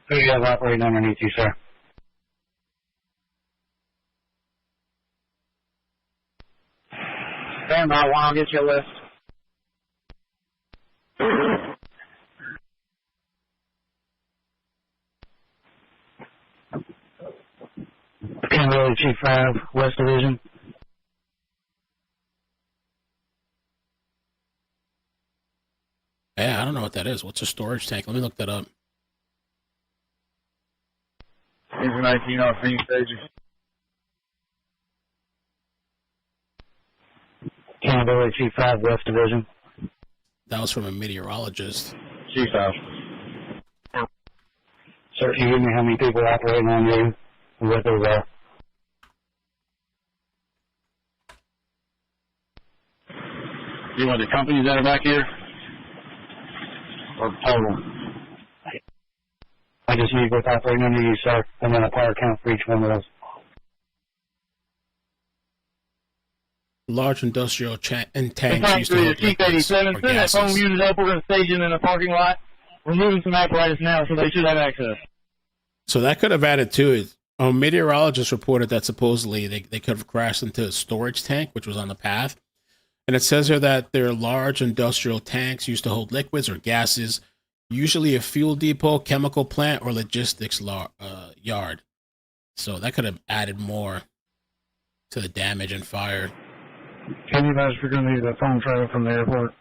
Who do you have operating underneath you, sir? Stand by, one, I'll get you a list. Canberra Chief 5, West Division. Yeah, I don't know what that is. What's a storage tank? Let me look that up. Engine 19 off scene staging. Canberra Chief 5, West Division. That was from a meteorologist. Chief 5. Sir, can you give me how many people are operating on you and what those are? You want the companies that are back here? Or total? I just need what's operating under you, sir, and then a power count for each one of those. Large industrial and tanks Battalion used to 3 hold is Chief liquids 87. or Send that phone gases. unit up. We're going to stage it in a parking lot. We're moving some apparatus now, so they should have access. So that could have added to it. A meteorologist reported that supposedly they could have crashed into a storage tank, which was on the path. And it says here that their large industrial tanks used to hold liquids or gases, usually a fuel depot, chemical plant, or logistics yard. So that could have added more to the damage and fire. Can you guys figure me the phone trailer from the airport?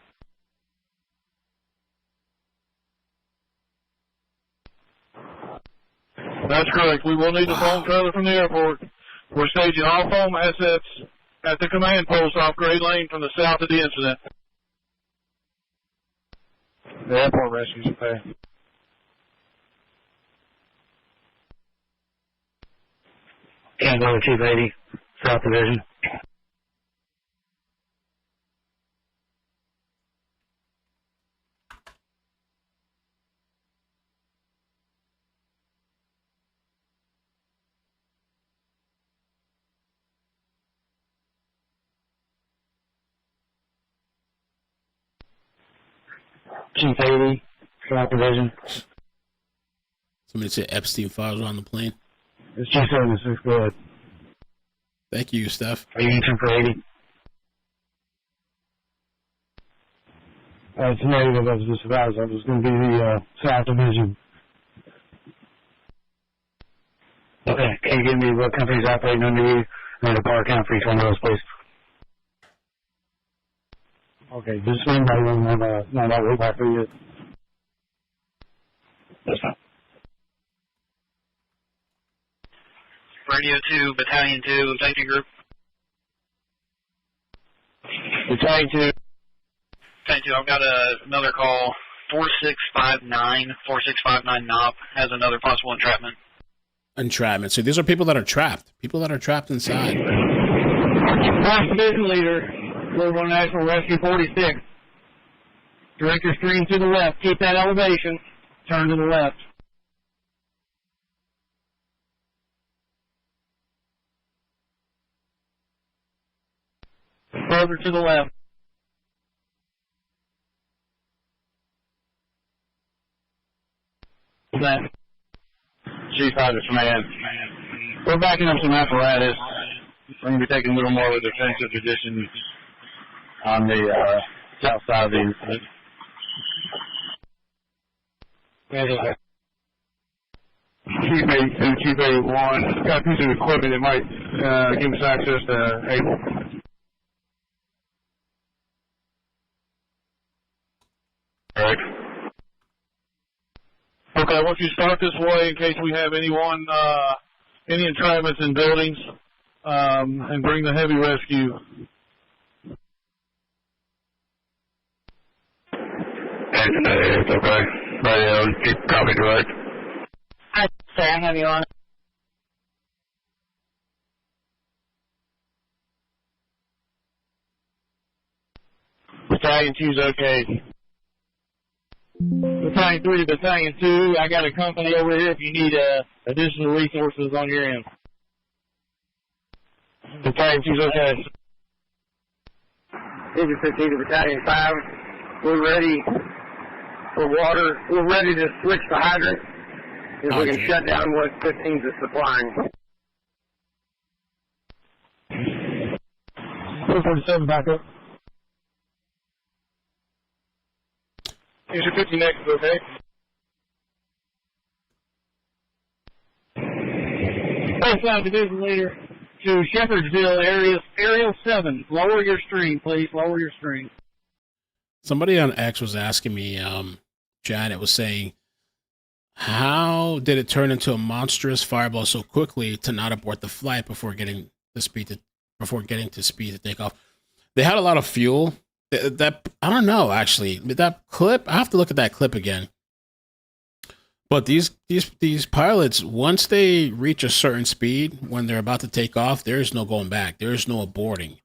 That's correct. We will need the phone trailer from the airport. We're staging all foam assets at the command post off Grade Lane from the south of the incident. The airport rescues are pay. Canberra Chief 80, South Division. Chief 80, South Division. Somebody said Epstein files are on the plane. It's 276, go ahead. Thank you, Steph. Are you answering for 80? It's negative as this advised. That was going to be the South Division. Okay, can you give me what company's operating under you and the car count for each one of those, please? Okay, just anybody want to know that way back for you? That's fine. Radio 2, Battalion 2, safety group. Battalion 2. Battalion 2, I've got another call. 4659 NOP has another possible entrapment. Entrapment. So these are people that are trapped. People that are trapped inside. First Division Leader, Louisville National Rescue 46. Direct your stream to the left. Keep that elevation. Turn to the left. Further to the left. That. G5 is command. We're backing up some apparatus. We're going to be taking a little more of a defensive position on the south side of the incident. Chief 82, Chief 81, got a piece of equipment that might give us access to Able. All right. Okay, I want you to start this way in case we have anyone, any entrapments in buildings, and bring the heavy rescue. It's okay. Radio, keep copy direct. Hi, sir, I have you on. Battalion 2's okay. Battalion 3 to Battalion 2, I got a company over here if you need additional resources on your end. Battalion 2's okay. Engine 15 to Battalion 5, we're ready for water. We're ready to switch to hydrant if we can shut down what 15's is supplying. 447 back up. Here's your 50 next, okay? First line division leader to Shepherdsville, area 7. Lower your stream, please. Lower your stream. Somebody on X was asking me, Janet was saying, how did it turn into a monstrous fireball so quickly to not abort the flight before getting to speed to take off? They had a lot of fuel. That I don't know, actually. That clip, I have to look at that clip again. But these pilots, once they reach a certain speed, when they're about to take off, there is no going back. There is no aborting.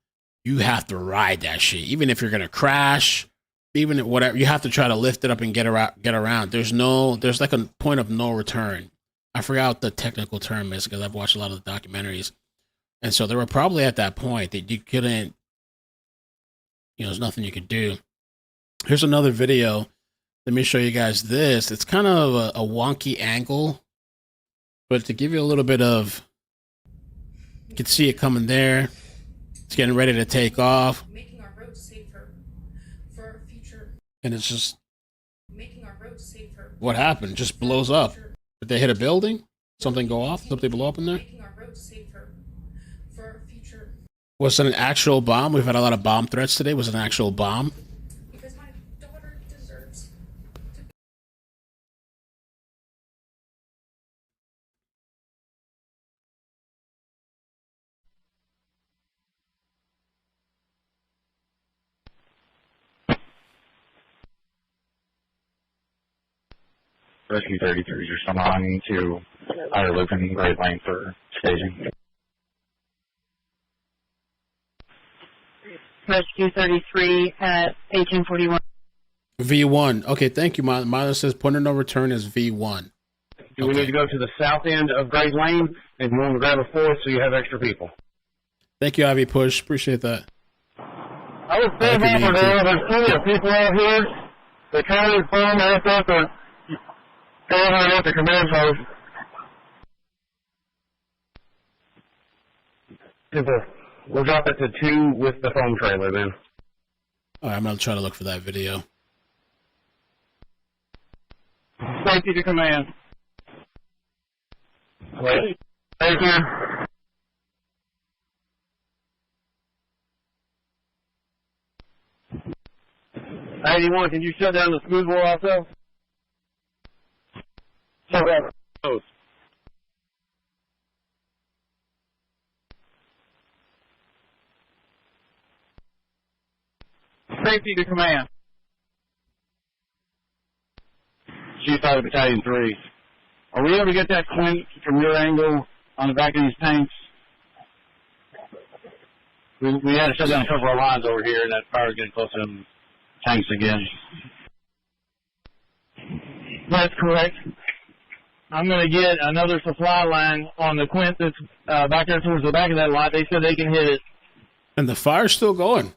You have to ride that shit. Even if you're gonna crash, even whatever, you have to try to lift it up and get around. There's like a point of no return. I forgot what the technical term is because I've watched a lot of the documentaries. And so they were probably at that point that you couldn't, there's nothing you could do. Here's another video. Let me show you guys this. It's kind of a wonky angle, but to give you a little bit of, you can see it coming there. It's getting ready to take off. Making our roads safer for our future. And it's just, making our roads safer. What happened? Just blows up. Did they hit a building? Something go off? Something blow up in there? Making our roads safer for our future. Was it an actual bomb? We've had a lot of bomb threats today. Was it an actual bomb? Because my daughter deserves to be. Rescue 33s are summoning to higher loop and Great Lane for staging. Rescue 33 at 1841. V1. Okay, thank you. Milo says point of no return is V1. We need to go to the south end of Great Lane, and you want to grab a fourth so you have extra people. Thank you, Ivy Push. Appreciate that. I was saying over there, there's plenty of people out here. They're trying to inform us at the command post. We'll drop it to 2 with the foam trailer then. All right, I'm going to try to look for that video. Safety to command. Wait. Thank you. 81, can you shut down the smooth wall also? Shut down. Post. Safety to command. G5 Battalion 3. Are we able to get that quint from your angle on the back of these tanks? We had to shut down a couple of lines over here, and that fire's getting close to them tanks again. That's correct. I'm going to get another supply line on the quint that's back there towards the back of that lot. They said they can hit it. And the fire's still going.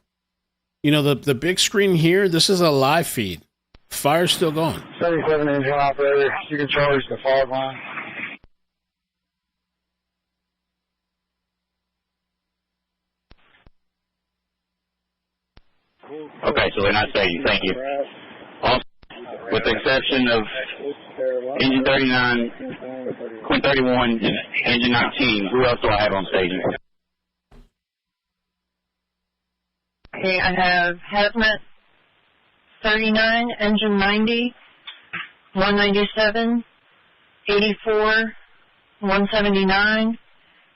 You know, the big screen here, this is a live feed. Fire's still going. 77 engine operator, you can charge the fog line. Okay, so they're not staging. Thank you. Also, with the exception of engine 39, Quint 31, and engine 19, who else do I have on staging? Okay, I have Hazmat 39, engine 90, 197, 84, 179,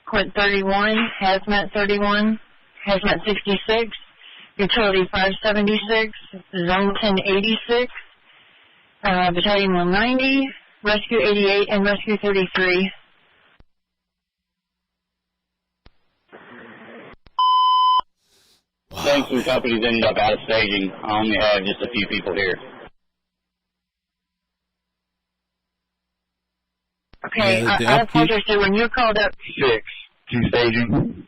Quint 31, Hazmat 31, Hazmat 66, Utility 576, Zone 1086, Battalion 190, Rescue 88, and Rescue 33. Thanks to companies ended up out of staging. I only have just a few people here. Okay, I apologize. So when you called up 6, 2 staging.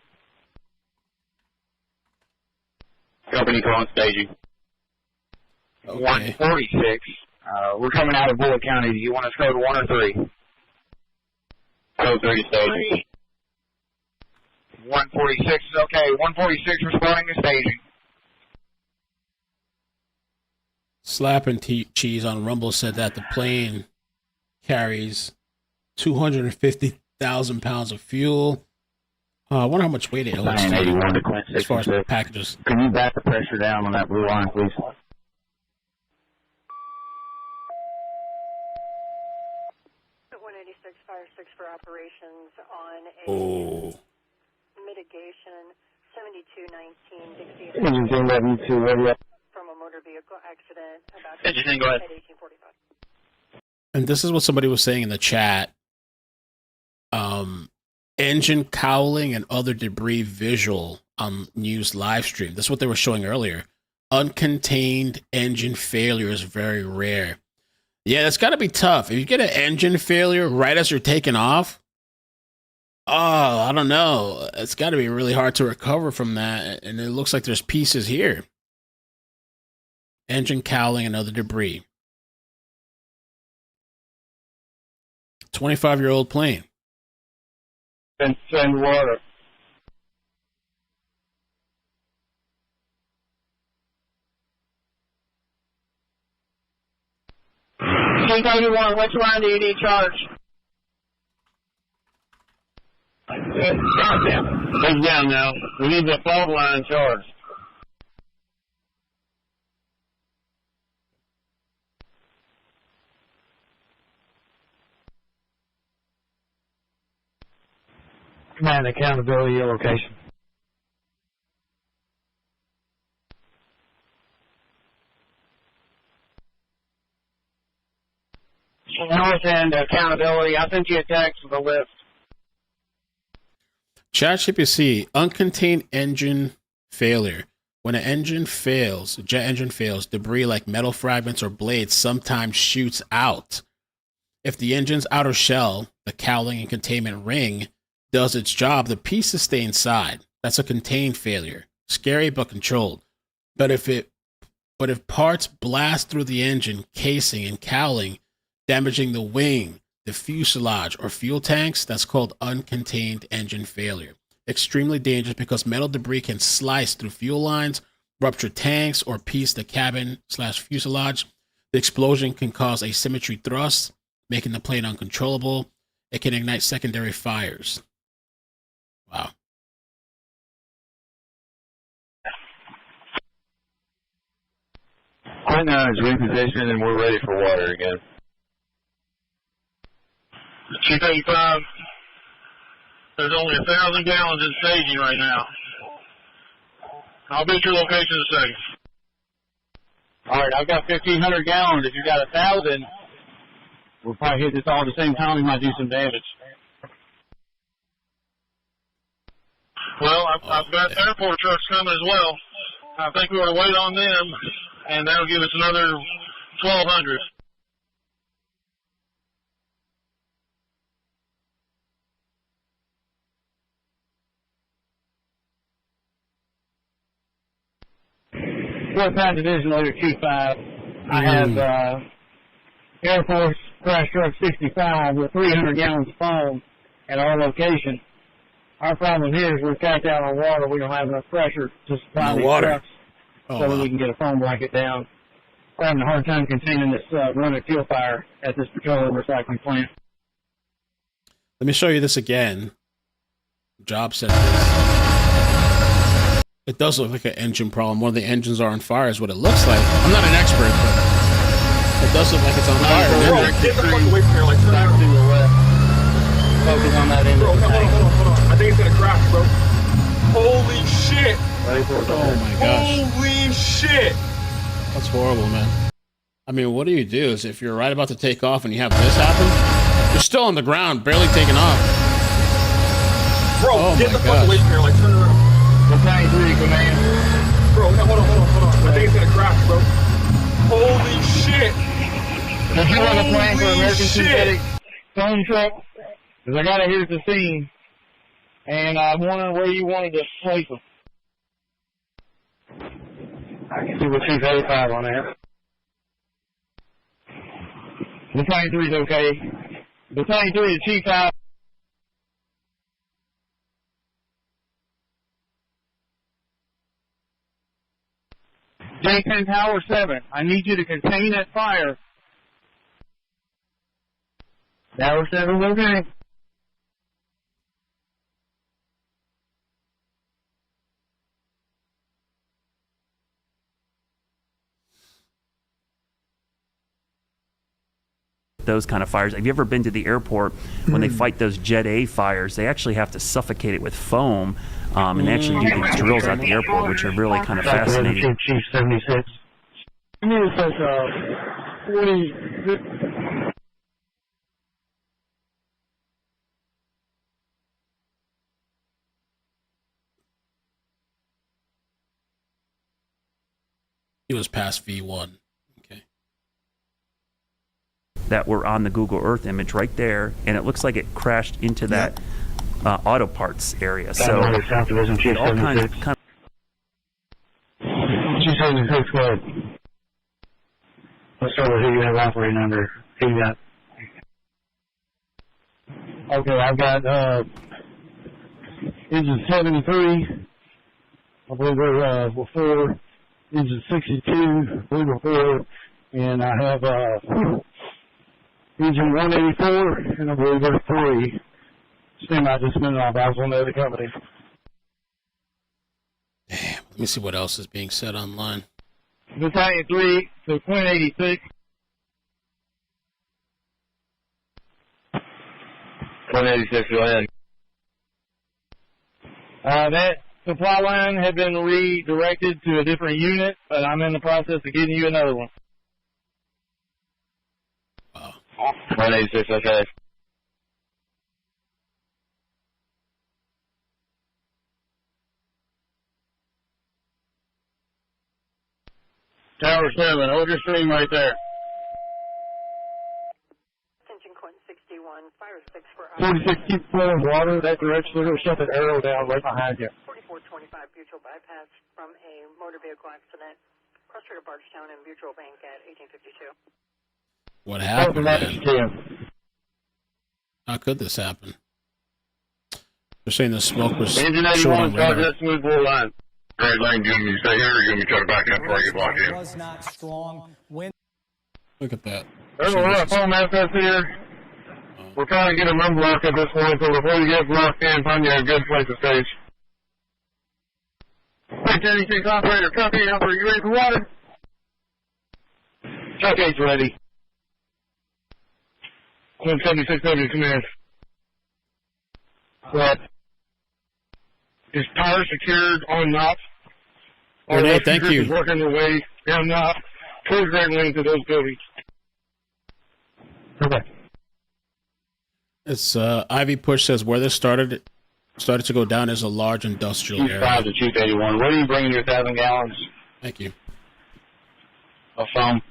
Company calling staging. Okay. 146. We're coming out of Bullitt County. Do you want us to go to 1 or 3? Code 30 staging. 146 is okay. 146 responding to staging. Slapping Cheese on Rumble said that the plane carries 250,000 pounds of fuel. I wonder how much weight it holds as far as packages. Can you back the pressure down on that blue line, please? For operations on a mitigation 7219 Engine team W2 ready up. From a motor vehicle accident about Engine, go ahead. at 1845. And this is what somebody was saying in the chat. Engine cowling and other debris visual on news live stream. That's what they were showing earlier. Uncontained engine failure is very rare. Yeah, that's got to be tough. If you get an engine failure right as you're taking off, I don't know. It's got to be really hard to recover from that. And it looks like there's pieces here. Engine cowling and other debris. 25-year-old plane. And send water. K91, which line do you need charged? It's down now. We need the fault line charged. Command accountability, your location. North End accountability. I sent you a text with a list. ChatGPT, uncontained engine failure. When an engine fails, a jet engine fails, debris like metal fragments or blades sometimes shoots out. If the engine's outer shell, the cowling and containment ring, does its job, the pieces stay inside. That's a contained failure. Scary but controlled. But if parts blast through the engine, casing, and cowling, damaging the wing, the fuselage, or fuel tanks. That's called uncontained engine failure. Extremely dangerous because metal debris can slice through fuel lines, rupture tanks, or piece the cabin/fuselage. The explosion can cause asymmetry thrust, making the plane uncontrollable. It can ignite secondary fires. Wow. Right now is repositioned and we're ready for water again. Chief 85, there's only 1,000 gallons in staging right now. I'll be at your location in a second. All right, I've got 1,500 gallons. If you got 1,000, we'll probably hit this all at the same time. We might do some damage. Well, I've got airport trucks coming as well. I think we ought to wait on them, and that'll give us another 1,200. Fourth Pound Division Leader 25. I have Air Force Crash Truck 65 with 300 gallons of foam at our location. Our problem here is we're capped out on water. We don't have enough pressure to supply these trucks so that we can get a foam blanket down. We're having a hard time containing this running fuel fire at this petroleum recycling plant. Let me show you this again. Job set this. It does look like an engine problem. One of the engines are on fire is what it looks like. I'm not an expert, but it does look like it's on fire. Get the fuck away from here, like, back to the left. Focus on that end of the tank. Hold on. I think it's gonna crash, bro. Holy shit! Oh my gosh. Holy shit! That's horrible, man. I mean, what do you do? Is if you're right about to take off and you have this happen, you're still on the ground, barely taking off. Bro, get the fuck away from here, like, turn around. Battalion 3 command. Bro, no, hold on. I think it's gonna crash, bro. Holy shit! Did you want to plan for American synthetic foam truck? Because I got it here at the scene, and I'm wondering where you wanted to place them. I can see what Chief 85 on there. Battalion 3 is okay. Battalion 3 is Chief 5. J10 Tower 7, I need you to contain that fire. Tower 7, okay. Those kind of fires. Have you ever been to the airport when they fight those Jet A fires? They actually have to suffocate it with foam and actually do these drills at the airport, which are really kind of fascinating. Chief 76. I mean, it says 40. It was past V1. That were on the Google Earth image right there, and it looks like it crashed into that auto parts area. So South Division, Chief all kinds of Chief 76, go ahead. Let's start with who you have operating under. Who you got? Okay, I've got engine 73. I believe we're 4. Engine 62. I believe we're 4. And I have engine 184, and I believe there's 3. Stand by just a minute, I'll bounce on the other company. Damn, let me see what else is being said online. Battalion 3 to point 86. Point 86, go ahead. That supply line had been redirected to a different unit, but I'm in the process of getting you another one. 186, okay. Tower 7, hold your stream right there. Attention, Quentin 61, fire 6 for 46, keep flowing water that direction. They're going to shut that arrow down right behind you. 4425 Butyl bypass from a motor vehicle accident. Cross-street of Bardstown and Butyl Bank at 1852. What happened, man? How could this happen? They're saying the smoke was Engine short 81, on radar. that smooth blue line. Great lane, do you want me to stay here or you want me to try to back up before I get blocked in? Was not strong. Look at that. There's a lot of foam assets here. We're trying to get them unblocked at this point, so before you get blocked in, find you a good place to stage. 86 operator, truck 8 operator, you ready for water? Truck 8's ready. 176W command. What? Is power secured on knots? Renee, thank you. Is working their way down knots towards Great Lane to those buildings. Okay. It's Ivy Push says where this started to go down is a large industrial area. 5 to 281. Where are you bringing your 1,000 gallons? Thank you. Of foam?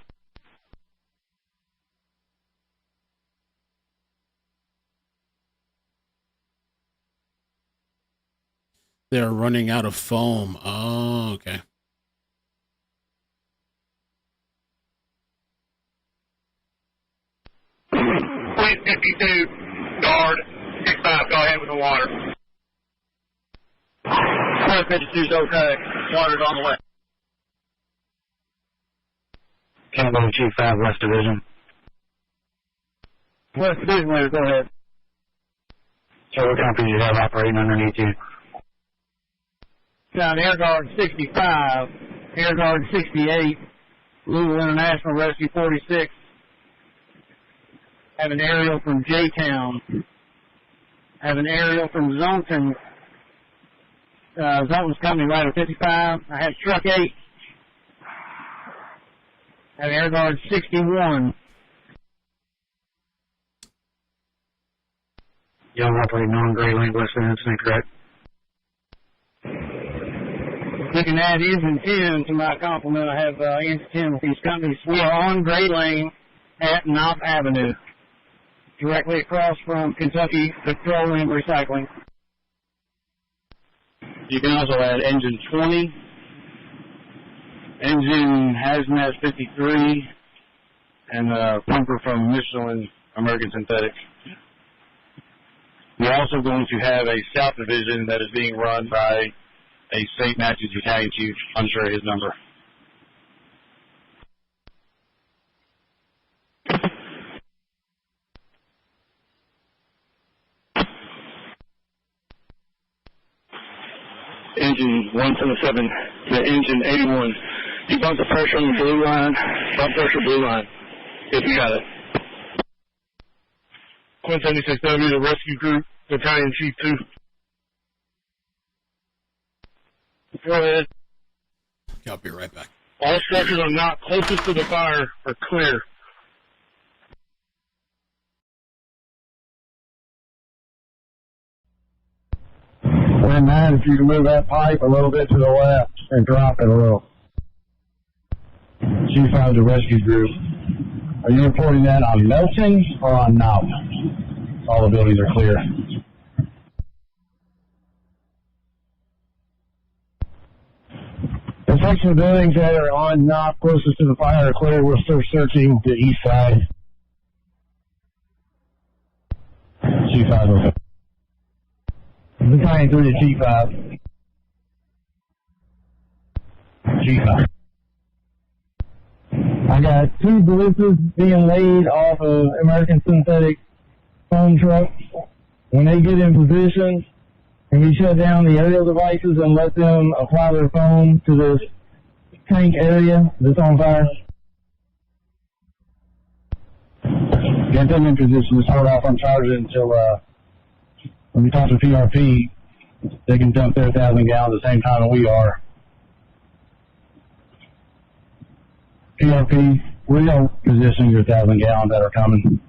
They're running out of foam. Oh, okay. Point 52, guard, 65, go ahead with the water. Point 52's okay, water's on the way. Campbell, Chief 5, West Division. West Division leader, go ahead. So what companies you have operating underneath you? Down Air Guard 65, Air Guard 68, Louisville International Rescue 46. Have an aerial from J-Town. Have an aerial from Zonton. Zonton's coming right at 55. I have Truck 8. Have Air Guard 61. Young operating on Gray Lane, West Incident, correct? Looking at engine 10 to my complement, I have engine 10 with these companies. We are on Gray Lane at Knopf Avenue, directly across from Kentucky Petroleum Recycling. You can also add engine 20, engine Hazmat 53, and a pumper from Michelin American Synthetics. We're also going to have a South Division that is being run by a St. Matthews Battalion chief, unsure of his number. Engine 177 to engine 81. You bump the pressure on the blue line, bump pressure blue line, if you got it. 176W, the rescue group, Battalion Chief 2. Go ahead. I'll be right back. All structures are not closest to the fire are clear. And man, if you can move that pipe a little bit to the left and drop it a little. Chief 5, the rescue group. Are you reporting that on melting or on knob? All the buildings are clear. The section of buildings that are on knob closest to the fire are clear. We're still searching the east side. G5 okay. Battalion 3 to G5. G5. I got 2 ballistas being laid off of American Synthetic foam trucks. When they get in position, and we shut down the aerial devices and let them apply their foam to this tank area that's on fire. Get them in position to start off on charge until when we talk to PRP, they can dump their 1,000 gallons at the same time that we are. PRP, we'll position your 1,000 gallons that are coming.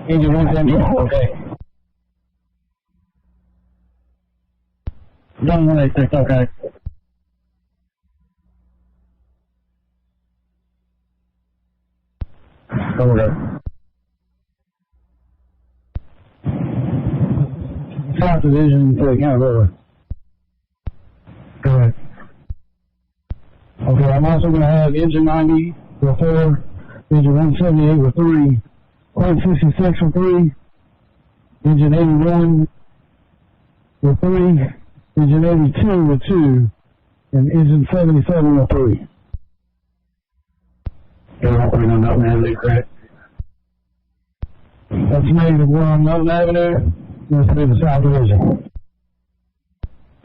Engine 170, okay. Done 186, okay. Okay. South Division to Accountability. Go ahead. Okay, I'm also going to have engine 90 with 4, engine 178 with 3, Part 66 with 3, engine 81 with 3, engine 82 with 2, and engine 77 with 3. They're operating on Mountain Avenue, correct? That's negative 1 on Mountain Avenue. This will be the South Division.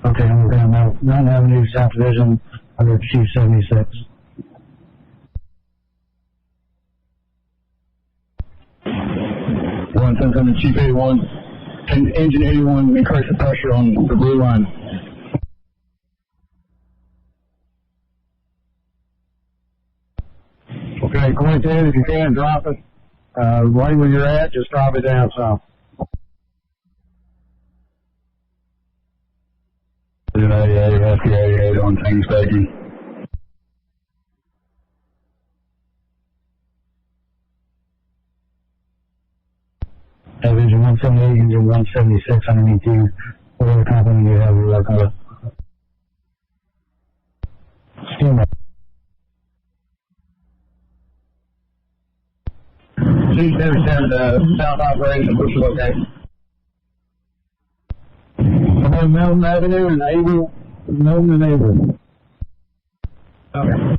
Okay, I'm going to Mountain Avenue, South Division, under Chief 76. One sends under Chief 81, and engine 81, increase the pressure on the blue line. Okay, going to, if you can, drop it. Right where you're at, just drop it down some. FAA on things, Becky. Have engine 178, engine 176 underneath you. Whatever company you have, we're working with. Steamer. C77, south operation, which is okay. I'm on Mountain Avenue and Able, Mountain and Able. Okay.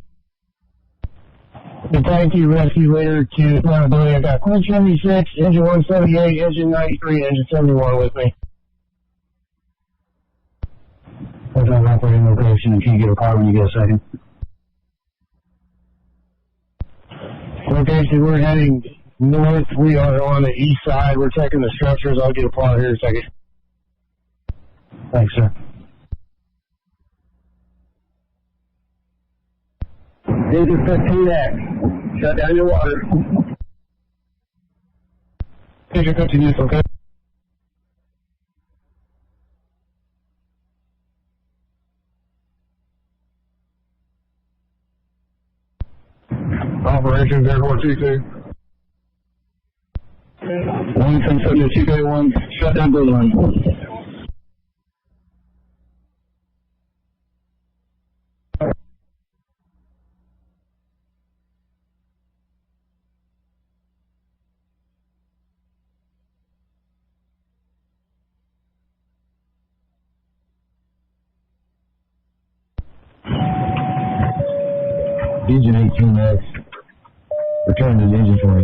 Thank you, rescue leader, to flammability. I got Queen 76, engine 178, engine 93, engine 71 with me. What's our operating location, and can you get a car when you get a second? Location, we're heading north. We are on the east side. We're checking the structures. I'll get a plot here in a second. Thanks, sir. Engine 15X. Shut down your water. Engine 15X, okay? Operation Airport 22. 177 281, shut down blue line. Engine 18X. Return to the engine for me.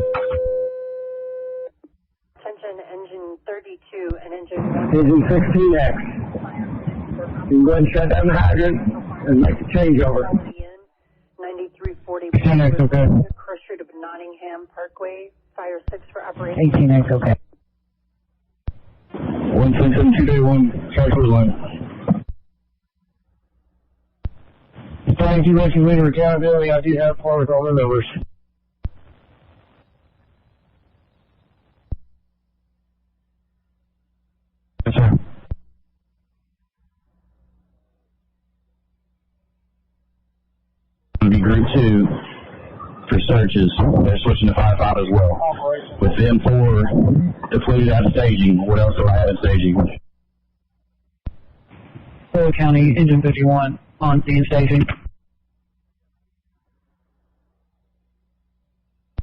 Attention, engine 32 and engine Engine 16X. You can go ahead and shut down the hydrant and make the changeover. 9340. 18X, okay. Cross Street of Nottingham Parkway. Fire 6 for operation. 18X, okay. 177 charge for the line. Thank you, rescue leader, accountability. I do have par with all the numbers. Yes, sir. It'll be group 2 for searches. They're switching to 5-5 as well. With them 4 depleted out of staging, what else do I have in staging? Full County, engine 51 on scene staging.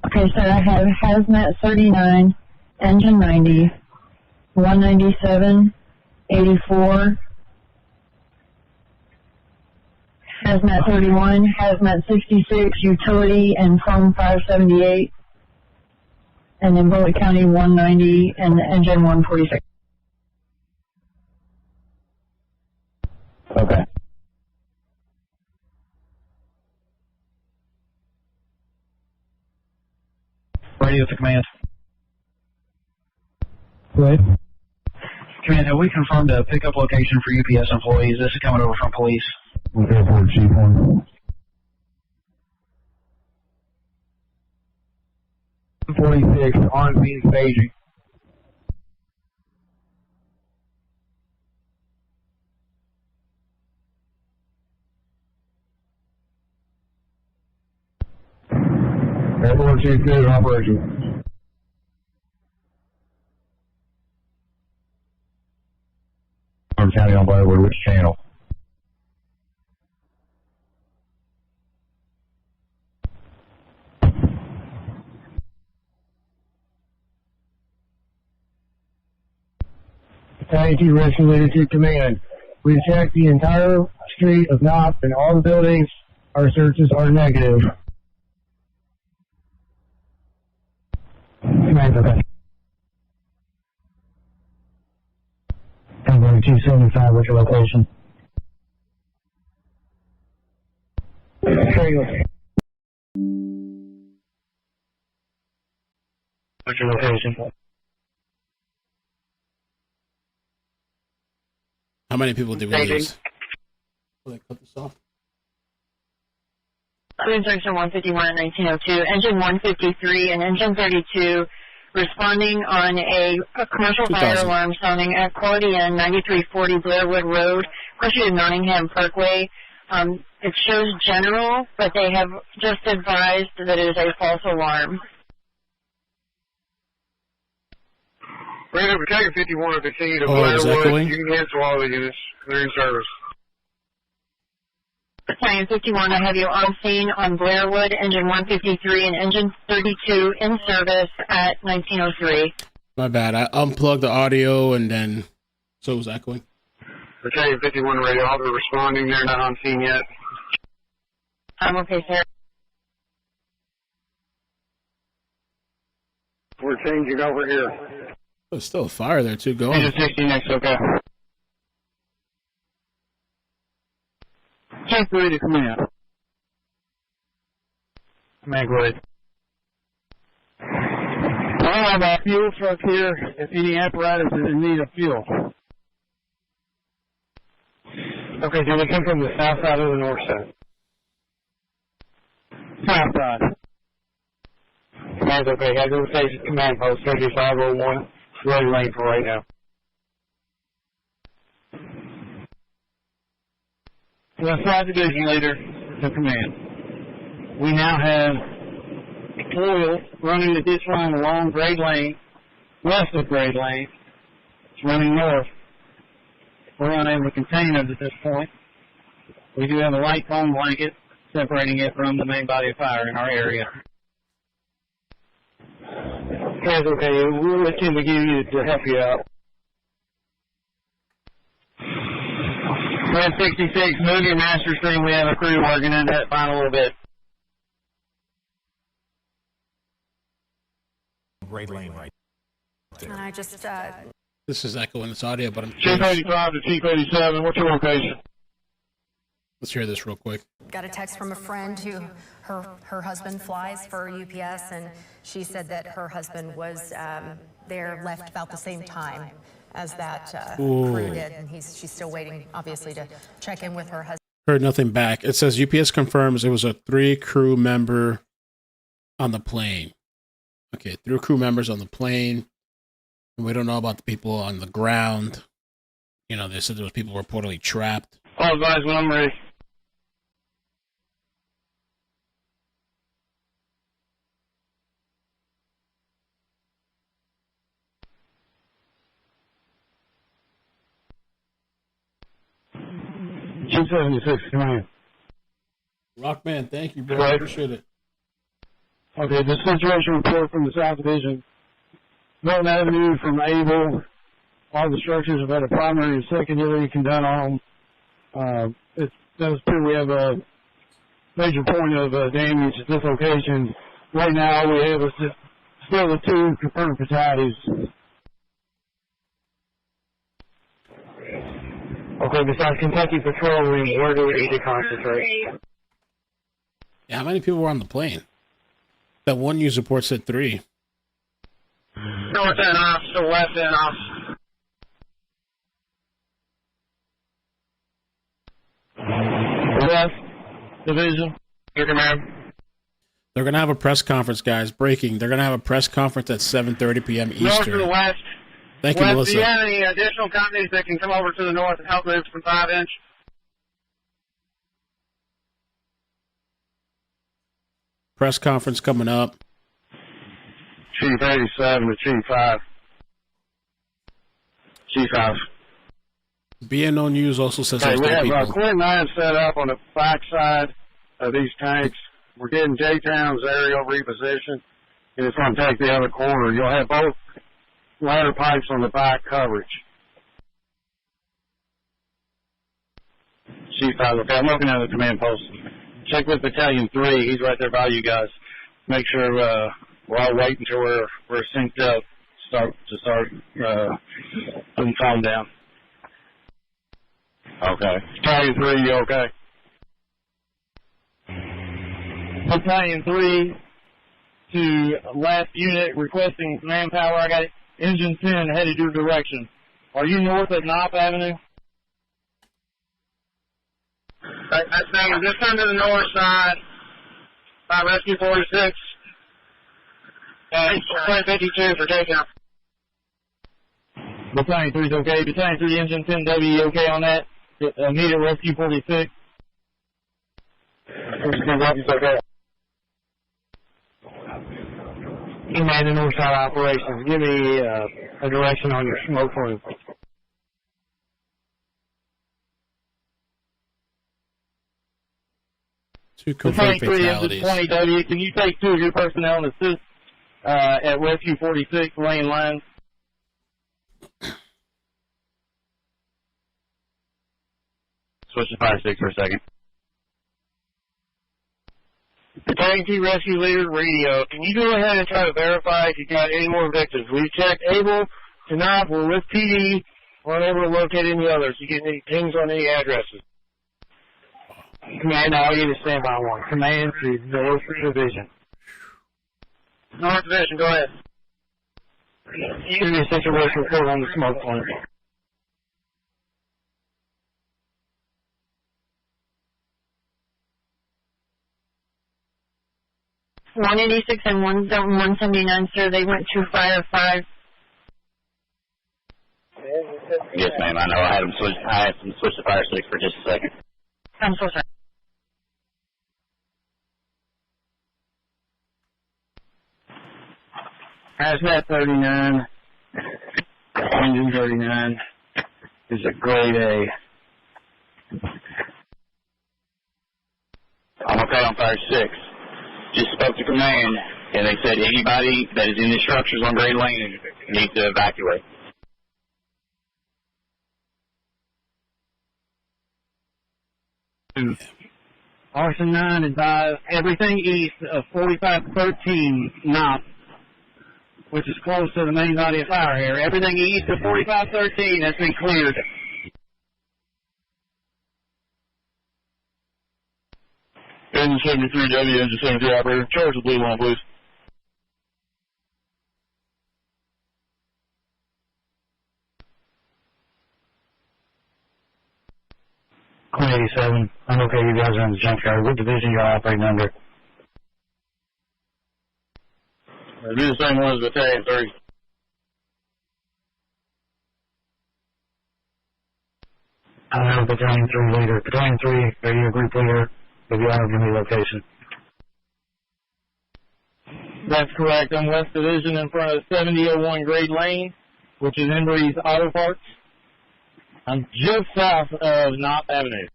Okay, so I have hazmat 39, engine 90, 197, 84, hazmat 31, hazmat 66, utility, and foam 578, and then Bullitt County 190 and engine 146. Okay. Radio to command. Right. Command, have we confirmed a pickup location for UPS employees? This is coming over from police. Airport Chief 1. 46 on scene staging. Airport Chief 2 in operation. County on by the way, which channel? IAT Rescue Leadership Command. We've checked the entire street of Knox and all the buildings. Our searches are negative. Command, okay. Convoy 275, what's your location? What's your location? How many people did we lose? Will they cut this off? Section 151 and 1902, engine 153 and engine 32 responding on a commercial fire alarm sounding at Quality Inn, 9340 Blairwood Road, closer to Nottingham Parkway. It shows general, but they have just advised that it is a false alarm. Radar, we're taking 51 and 15 to Blairwood. You can cancel all the units. They're in service. Battalion 51, I have you on scene on Blairwood, engine 153 and engine 32 in service at 1903. My bad. I unplugged the audio and then so it was echoing. Battalion 51 radio, they're responding. They're not on scene yet. I'm okay, sir. We're changing over here. There's still a fire there too. Go on. Engine 60 next, okay. Tank ready to command. Command, go ahead. I have a fuel truck here if any apparatus is in need of fuel. Okay, can we come from the south side or the north side? South side. Command's okay. Gotta go to station command post 3501. Ready lane for right now. West Side Division Leader to command. We now have oil running the ditch line along Grade Lane, west of Grade Lane. It's running north. We're unable to contain it at this point. We do have a light foam blanket separating it from the main body of fire in our area. That's okay. We'll let Tim give you to help you out. 166, move your master stream. We have a crew working in that fine a little bit. Grade lane right there. And I just, This is echoing this audio, but I'm Chief 85 to Chief 87. What's your location? Let's hear this real quick. got a text from a friend who her husband flies for UPS, and she said that her husband was there, left about the same time as that crew did, and she's still waiting, obviously, to check in with her husband. Heard nothing back. It says UPS confirms it was a 3 crew member on the plane. Okay, 3 crew members on the plane. And we don't know about the people on the ground. You know, they said there was people reportedly trapped. All advise when I'm ready. G76, come in. Rockman, thank you, bro. I appreciate it. Okay, the situation report from the South Division. Norton Avenue from Able. All the structures have had a primary and secondary condemned on them. It does appear we have a major point of damage at this location. Right now, all we have is still the 2 confirmed fatalities. Okay, besides Kentucky Patrol, where do we need to concentrate? Yeah, how many people were on the plane? That one news report said 3. North and off, to west and off. West Division, your command. They're going to have a press conference, guys. Breaking. They're going to have a press conference at 7:30 p.m. Eastern. North to the west. Thank you, Melissa. Do you have any additional companies that can come over to the north and help move some 5-inch? Press conference coming up. Chief 87 to Chief 5. Chief 5. BNO News also says Okay, there's we no have people. Quint 9 set up on the back side of these tanks. We're getting J-Town's aerial reposition, and it's going to take the other corner. You'll have both ladder pipes on the back coverage. Chief 5, okay. I'm looking at the command post. Check with Battalion 3. He's right there by you guys. Make sure we're all waiting until we're synced up to start putting calm down. Okay. Battalion 3, you okay? Battalion 3 to last unit requesting manpower. I got engine 10 headed your direction. Are you north of Knopp Avenue? That's saying just under the north side by Rescue 46 and 52 for takeout. Battalion 3 is okay. Battalion 3 engine 10W okay on that? Meet at Rescue 46. Okay. Command and north side operations. Give me a direction on your smoke plume. Two confirmed fatalities. 20W. Can you take 2 of your personnel and assist at Rescue 46 lane lines? Switch to 5-6 for a second. Battalion 2 rescue leader radio. Can you go ahead and try to verify if you got any more victims? We've checked Able, Knopp, we're with PD. We're unable to locate any others. You get any pings on any addresses? Command, I'll give you standby 1. Command to North Division. North Division, go ahead. Give me a situation report on the smoke point. .186 and 179, sir. They went to fire 5. Yes, ma'am. I know. I had them switch to fire 6 for just a second. I'm so sorry. Hazmat 39, engine 39 is a grade A. I'm okay on fire 6. Just spoke to command, and they said anybody that is in the structures on grade lane needs to evacuate. Arson 9 advised everything east of 4513 Knopp, which is close to the main body of fire here. Everything east of 4513 has been cleared. Engine 73W, engine 73 operator, charge the blue line, please. Queen 87, I'm okay, you guys are in the junkyard. What division you're operating under? It'll be the same one as Battalion 3. I have Battalion 3 leader. Battalion 3, radio group leader. If you have any location. That's correct. I'm West Division in front of 7001 Grade Lane, which is Embry's Auto Parts. I'm just south of Knopp Avenue.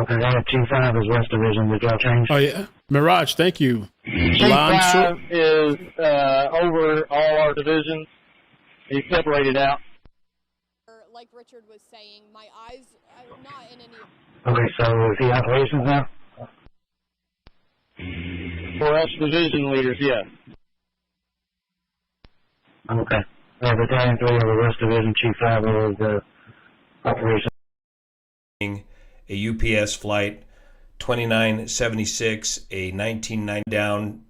Okay, I have Chief 5 as West Division. Did y'all change? Oh, yeah. Mirage, thank you. Chief 5 is over all our divisions. He's separated out. Like Richard was saying, my eyes are not in any... Okay, so is he operations now? For us division leaders, yes. Okay. Battalion 3 over West Division, Chief 5 over the operations. A UPS flight 2976, a 1990 down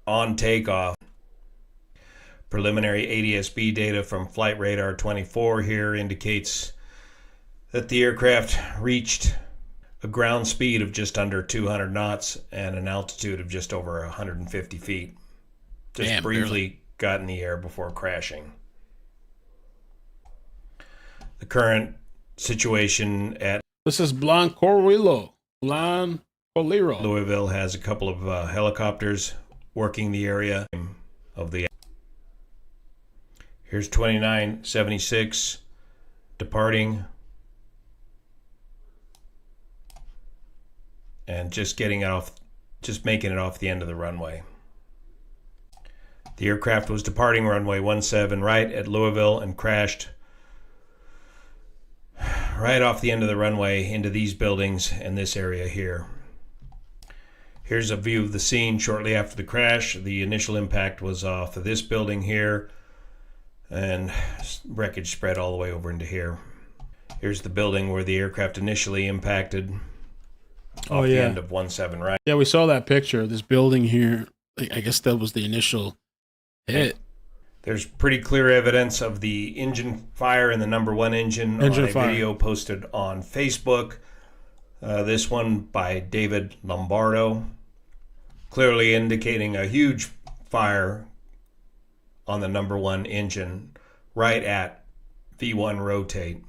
on takeoff. Preliminary ADSB data from Flight Radar 24 here indicates that the aircraft reached a ground speed of just under 200 knots and an altitude of just over 150 feet. Just briefly got in the air before crashing. The current situation at This is Blancolero. Louisville has a couple of helicopters working the area of the. Here's 2976 departing and just making it off the end of the runway. The aircraft was departing runway 17 right at Louisville and crashed right off the end of the runway into these buildings and this area here. Here's a view of the scene shortly after the crash. The initial impact was off of this building here, and wreckage spread all the way over into here. Here's the building where the aircraft initially impacted off the end of 17 right. Yeah, we saw that picture of this building here. I guess that was the initial hit. There's pretty clear evidence of the engine fire in the number 1 engine on a video posted on Facebook. This one by David Lombardo, clearly indicating a huge fire on the number 1 engine right at V1 rotate.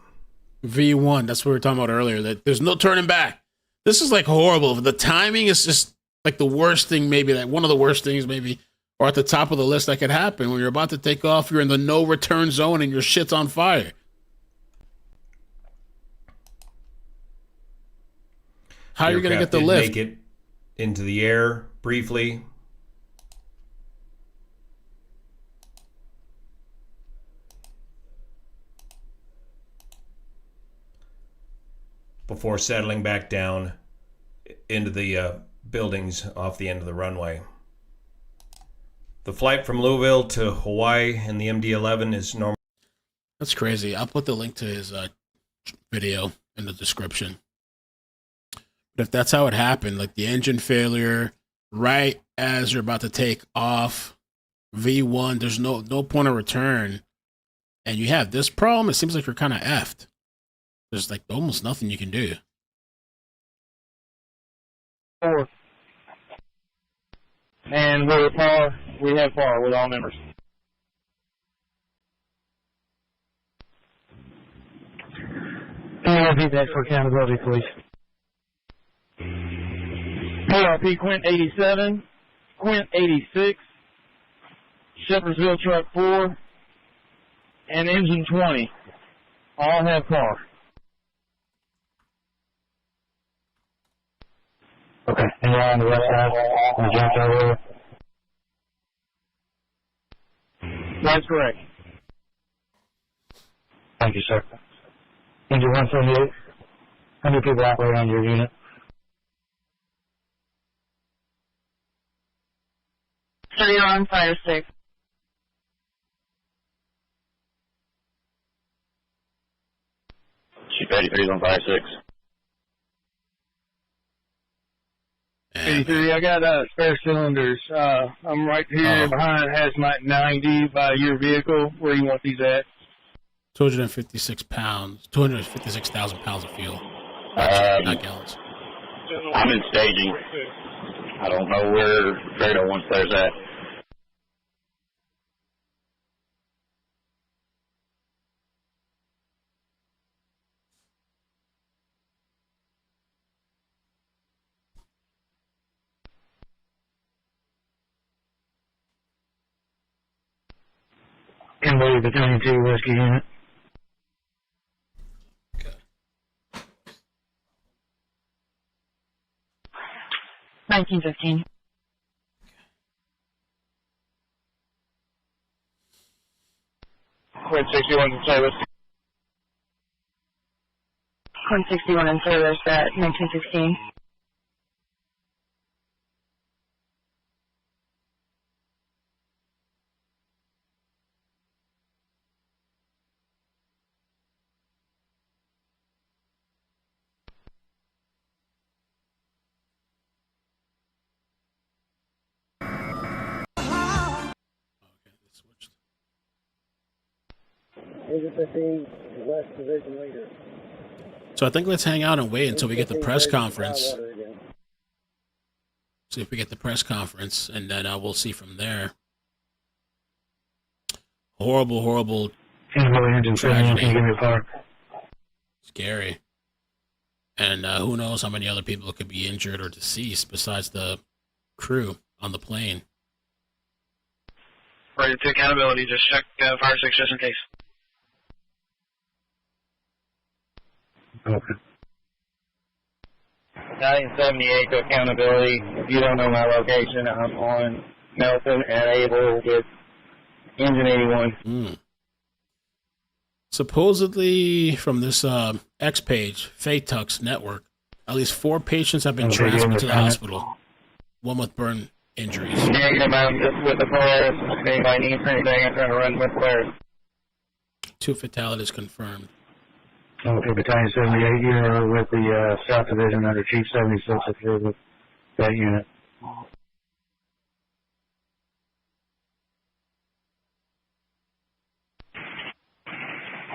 V1, that's what we were talking about earlier, that there's no turning back. This is like horrible. The timing is just like the worst thing, maybe, like one of the worst things, maybe, or at the top of the list that could happen. When you're about to take off, you're in the no return zone and your shit's on fire. How are you going to get the lift? Make it into the air briefly. Before settling back down into the buildings off the end of the runway. The flight from Louisville to Hawaii in the MD-11 is normal. That's crazy. I'll put the link to his video in the description. But if that's how it happened, like the engine failure right as you're about to take off, V1, there's no point of return, and you have this problem, it seems like you're kind of effed. There's like almost nothing you can do. 4. And we're par. We have par with all members. Can you repeat that for accountability, please? PRP Quint 87, Quint 86, Shepherdsville Truck 4, and Engine 20 all have par. Okay, and you're on the west side. That's correct. Thank you, sir. Engine 178, how many people operate on your unit? So you're on fire 6. Chief 83 is on fire 6. 83, I got spare cylinders. I'm right here behind Hazmat 90 by your vehicle. Where do you want these at? 256 pounds, 256,000 pounds of fuel. Not gallons. I'm in staging. I don't know where Fredo wants theirs at. And leave the 22 Whiskey unit. 1915. Quint 61 in service. Quint 61 in service at 1916. Engine 15, West Division Leader. So I think let's hang out and wait until we get the press conference. See if we get the press conference, and then we'll see from there. Horrible, horrible tragedy. Scary. And who knows how many other people could be injured or deceased besides the crew on the plane. Ready to accountability. Just check fire 6 just in case. Okay. 1978 to accountability. If you don't know my location, I'm on Nelson and Able with Engine 81. Supposedly, from this X page, FATUX network, at least 4 patients have been transferred to the hospital. 1 with burn injuries. Yeah, I'm just with the flares. Anybody needs anything, I'm trying to run with flares. 2 fatalities confirmed. Okay, Battalion 78, you're with the South Division under Chief 76 if you're with that unit.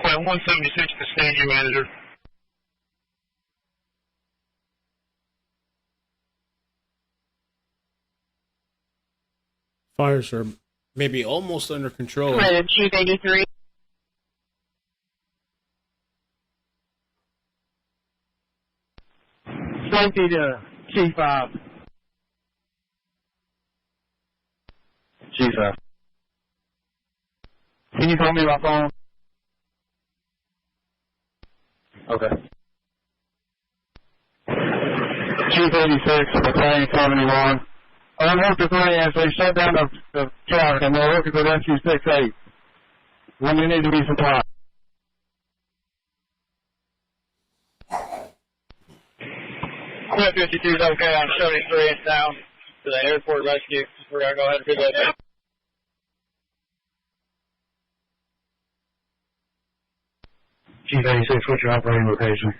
Well, 176, the staging manager. Fires are maybe almost under control. Chief 83. Safety to Chief 5. Chief 5. Can you call me by phone? Okay. Chief 86, Battalion 71. I'm working for as they shut down the truck and they're working for Rescue 68. When you need to be supplied. Quit 52 is okay on 73 and down to the airport rescue. We're going to go ahead and do that. Chief 86, what's your operating location?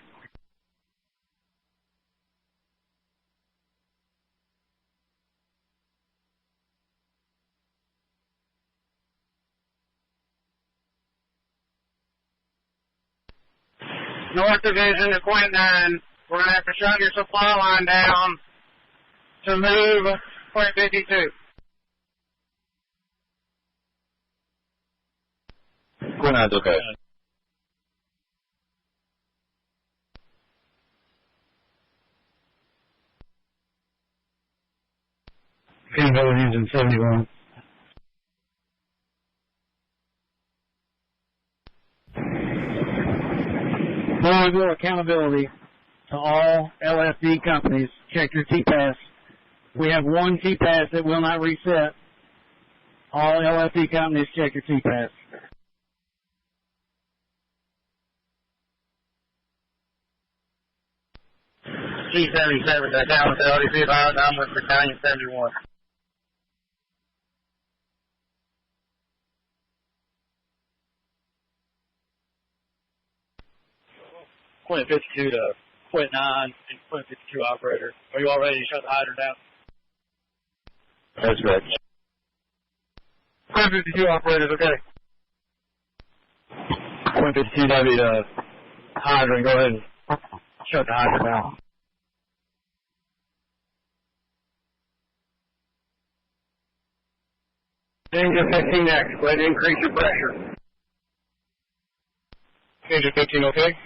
North Division to Quint 9. We're going to have to shut your supply line down to move Quint 52. Quint 9's okay. Capability engine 71. Louisville accountability to all LFD companies. Check your T-Pass. We have one T-Pass that will not reset. All LFD companies, check your T-Pass. G77, that's accountability. Be advised, I'm with Battalion 71. Quint 52 to Quint 9 and Quint 52 operator. Are you all ready to shut the hydrant down? That's right. Quint 52 operators, okay. Quint 52 W to hydrant, go ahead and shut the hydrant down. Engine 15X, go ahead and increase your pressure. Engine 15, okay?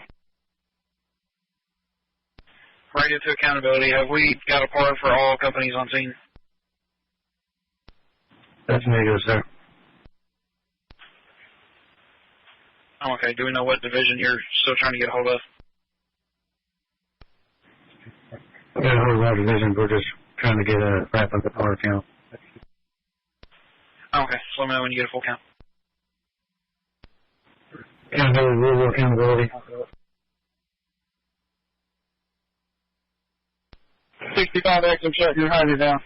Radio to accountability. Have we got a part for all companies on scene? That's negative, sir. Oh, okay. Do we know what division you're still trying to get a hold of? We got a hold of our division. We're just trying to get a wrap up the power count. Oh, okay. So let me know when you get a full count. Accountability, rural accountability. 65X, I'm shutting your hydrant down.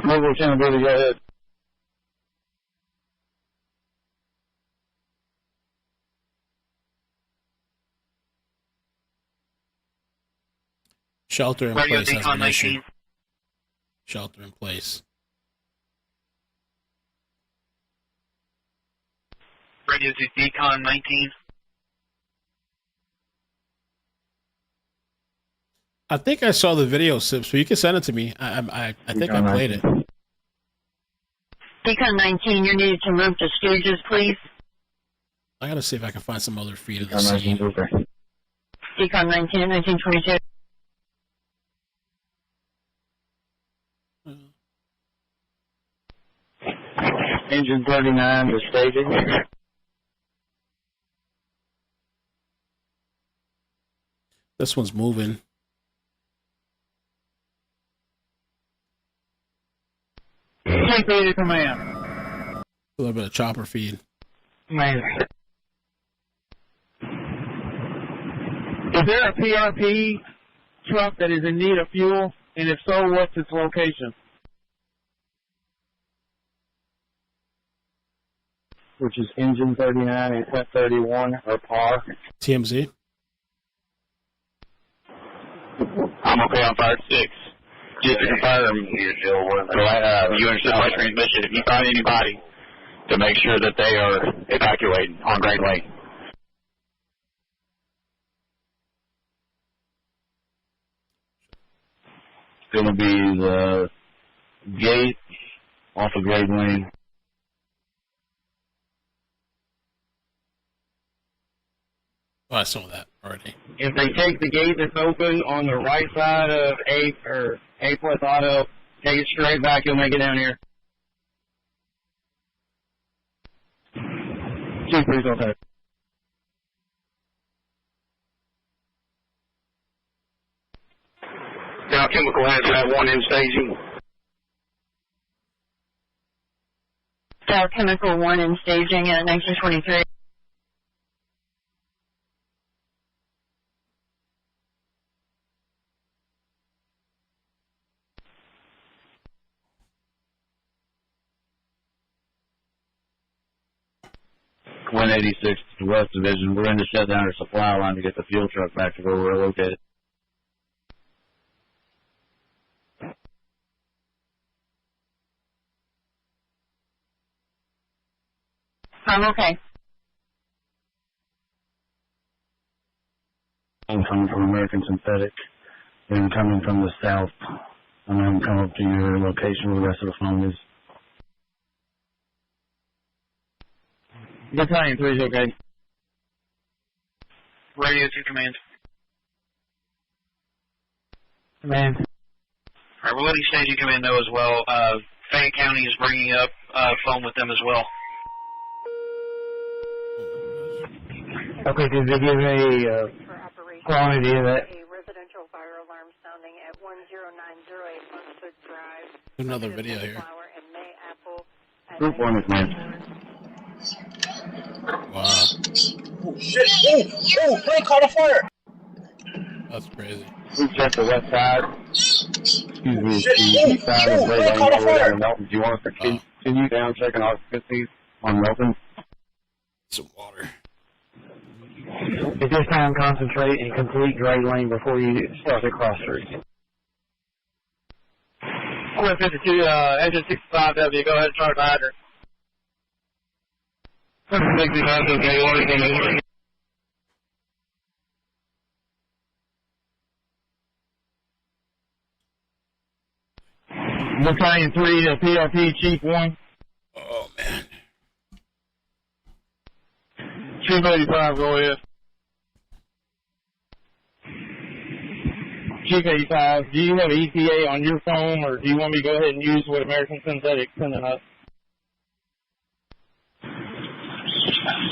Mobile accountability, go ahead. Shelter in Radio place has Decon been issued. 19. Shelter in place. Radio to Decon 19. I think I saw the video, Sips, but you can send it to me. I think I played it. Decon 19, you're needed to move to stages, please. I gotta see if I can find some other feed of the scene. Decon 19 at 1922. Engine 39 to staging. This one's moving. Chief to command. A little bit of chopper feed. Man. Is there a PRP truck that is in need of fuel? And if so, what's its location? Which is engine 39 and Quint 31 or par. TMZ. I'm okay on fire 6. Just to confirm, you understood my transmission. If you find anybody, to make sure that they are evacuating on Great Lake. It's going to be the gate off of Great Lane. Oh, I saw that already. If they take the gate that's open on the right side of A plus auto, take it straight back, you'll make it down here. Chief, please don't touch. Dow Chemical has that one in staging. Dow Chemical 1 in staging at 1923. Quint 86 to West Division. We're in to shut down our supply line to get the fuel truck back to where we're located. I'm okay. I'm coming from American Synthetic and coming from the south. I'm going to come up to your location where the rest of the phone is. Battalion 3 is okay. Radio to command. Command. All right, we're letting staging command know as well. Fayette County is bringing up phone with them as well. Okay, did they give a quantity of that? A residential fire alarm sounding at 10908 Munford Drive. Another video here. Group 1 is man. Wow. Oh, shit. Oh, plane caught a fire. That's crazy. We checked the west side. Excuse me, Shit. the east side of Great Lane Caught a over there fire. in Melton. Do you want us to continue down checking occupancies on Melton? Some water. At this time, concentrate and complete Great Lane before you start the cross street. Quint 52, engine 65W, go ahead and start the hydrant. 65, okay, order. Battalion 3, PRP, Chief 1. Oh, man. Chief 85, go ahead. Chief 85, do you have ETA on your phone, or do you want me to go ahead and use what American Synthetic sending us?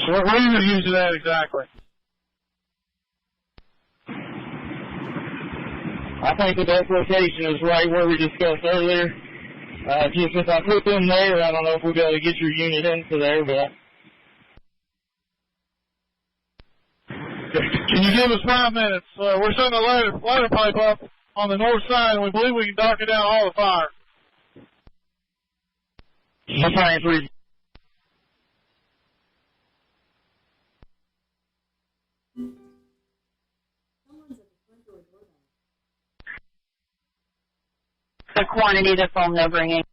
Where are you using that exactly? I think the best location is right where we discussed earlier. Just if I put them there, I don't know if we'll be able to get your unit into there, but... Can you give us 5 minutes? We're sending a ladder pipe up on the north side, and we believe we can darken down all the fire. Battalion 3. The quantity of foam they're bringing.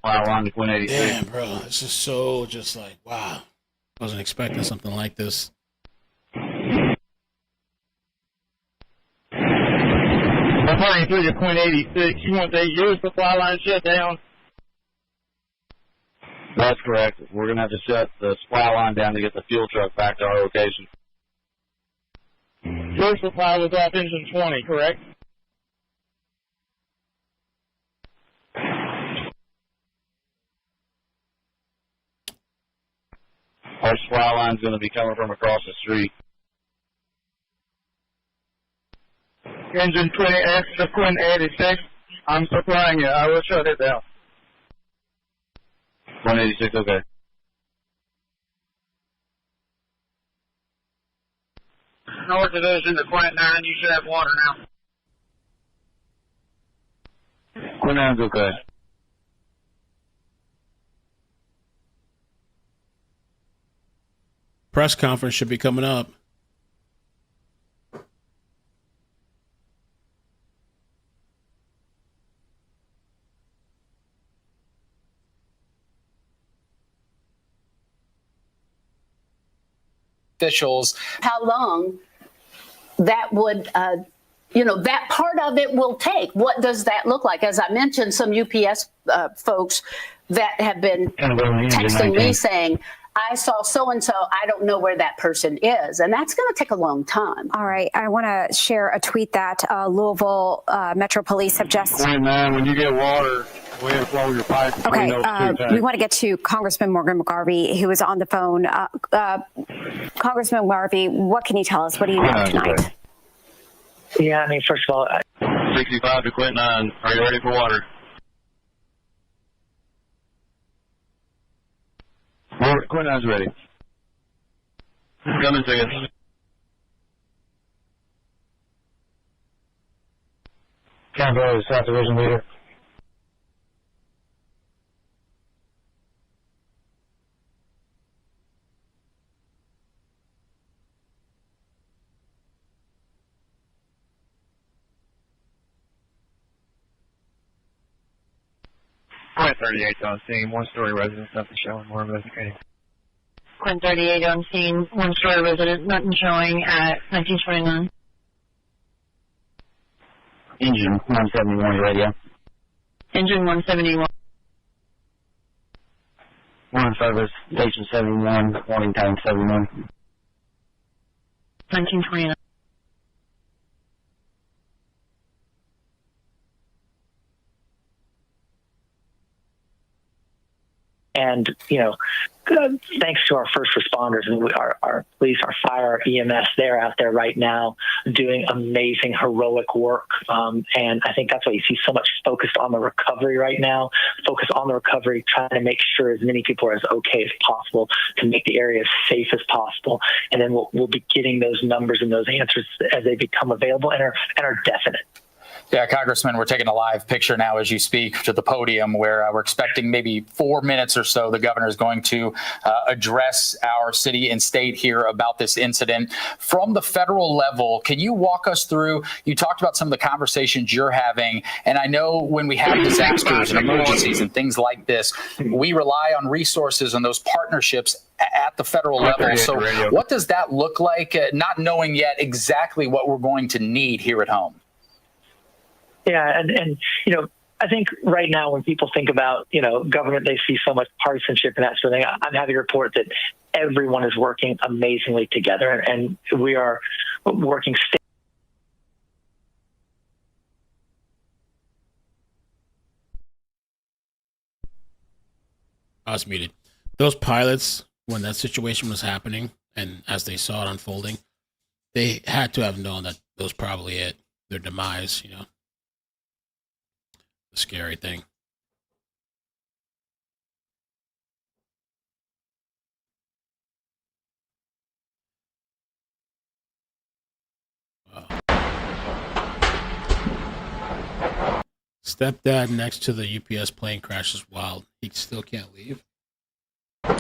Wow, on to Quint 86. Damn, bro. This is so just like, wow. I wasn't expecting something like this. Battalion 3 to Quint 86. You want your supply line shut down? That's correct. We're going to have to shut the supply line down to get the fuel truck back to our location. Your supply was off engine 20, correct? Our supply line's going to be coming from across the street. Engine 20X to Quinn 86. I'm supplying you. I will shut it down. 186, okay. North Division to Quint 9, you should have water now. Quinn 9's okay. Press conference should be coming up. Officials, how long that would, that part of it will take. What does that look like? As I mentioned, some UPS folks that have been texting me saying, I saw so-and-so, I don't know where that person is. And that's going to take a long time. All right. I want to share a tweet that Louisville Metro Police have just... When you get water, we flow your pipe. Okay. We want to get to Congressman Morgan McGarvey, who is on the phone. Congressman McGarvey, what can you tell us? What do you know tonight? Yeah, I mean, first of all... 65 to Quint 9. Are you ready for water? Quint 9's ready. Coming to you. Campbell, South Division leader. Quint 38 on scene, one-story residence, nothing showing, more investigating. Quint 38 on scene, one-story resident, nothing showing at 1929. Engine 171 radio. Engine 171. One service, station 71, warning time 71. 1929. And, thanks to our first responders and our police, our fire, our EMS, they're out there right now doing amazing, heroic work. And I think that's why you see so much focus on the recovery right now, focus on the recovery, trying to make sure as many people are as okay as possible to make the area as safe as possible. And then we'll be getting those numbers and those answers as they become available and are definite. Yeah, Congressman, we're taking a live picture now as you speak to the podium where we're expecting maybe 4 minutes or so. The governor is going to address our city and state here about this incident. From the federal level, can you walk us through, you talked about some of the conversations you're having, and I know when we have disasters and emergencies and things like this, we rely on resources and those partnerships at the federal level. So what does that look like, not knowing yet exactly what we're going to need here at home? Yeah, and I think right now when people think about, government, they see so much partisanship and that sort of thing. I'm happy to report that everyone is working amazingly together, and we are working I was muted. Those pilots, when that situation was happening and as they saw it unfolding, they had to have known that was probably it, their demise, the scary thing. Wow. Stepdad next to the UPS plane crashes wild. He still can't leave. All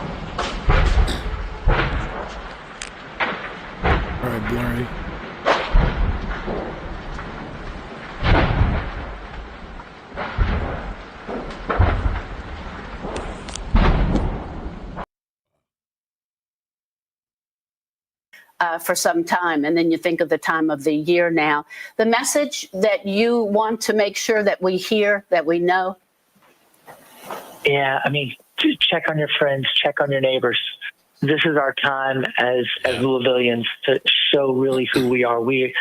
right, blurry. For some time, and then you think of the time of the year now. The message that you want to make sure that we hear, that we know? Yeah, I mean, check on your friends, check on your neighbors. This is our time as Louisvillians to show really who we are. We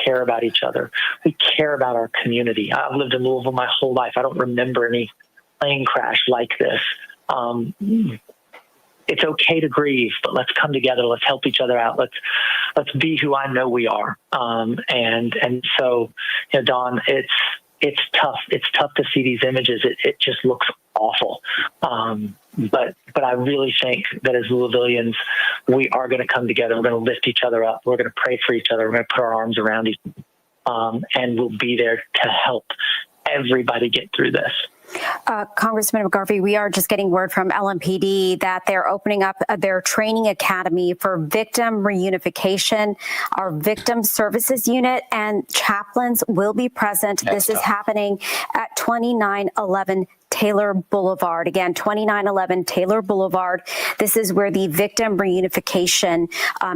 care about each other. We care about our community. I've lived in Louisville my whole life. I don't remember any plane crash like this. it's okay to grieve, but let's come together. Let's help each other out. Let's be who I know we are. And so, Dawn, it's tough. It's tough to see these images. It just looks awful. But I really think that as Louisvillians, we are going to come together. We're going to lift each other up. We're going to pray for each other. We're going to put our arms around each other. And we'll be there to help everybody get through this. Congressman McGarvey, we are just getting word from LMPD that they're opening up their training academy for victim reunification. Our victim services unit and chaplains will be present. This is happening at 2911 Taylor Boulevard. Again, 2911 Taylor Boulevard. This is where the victim reunification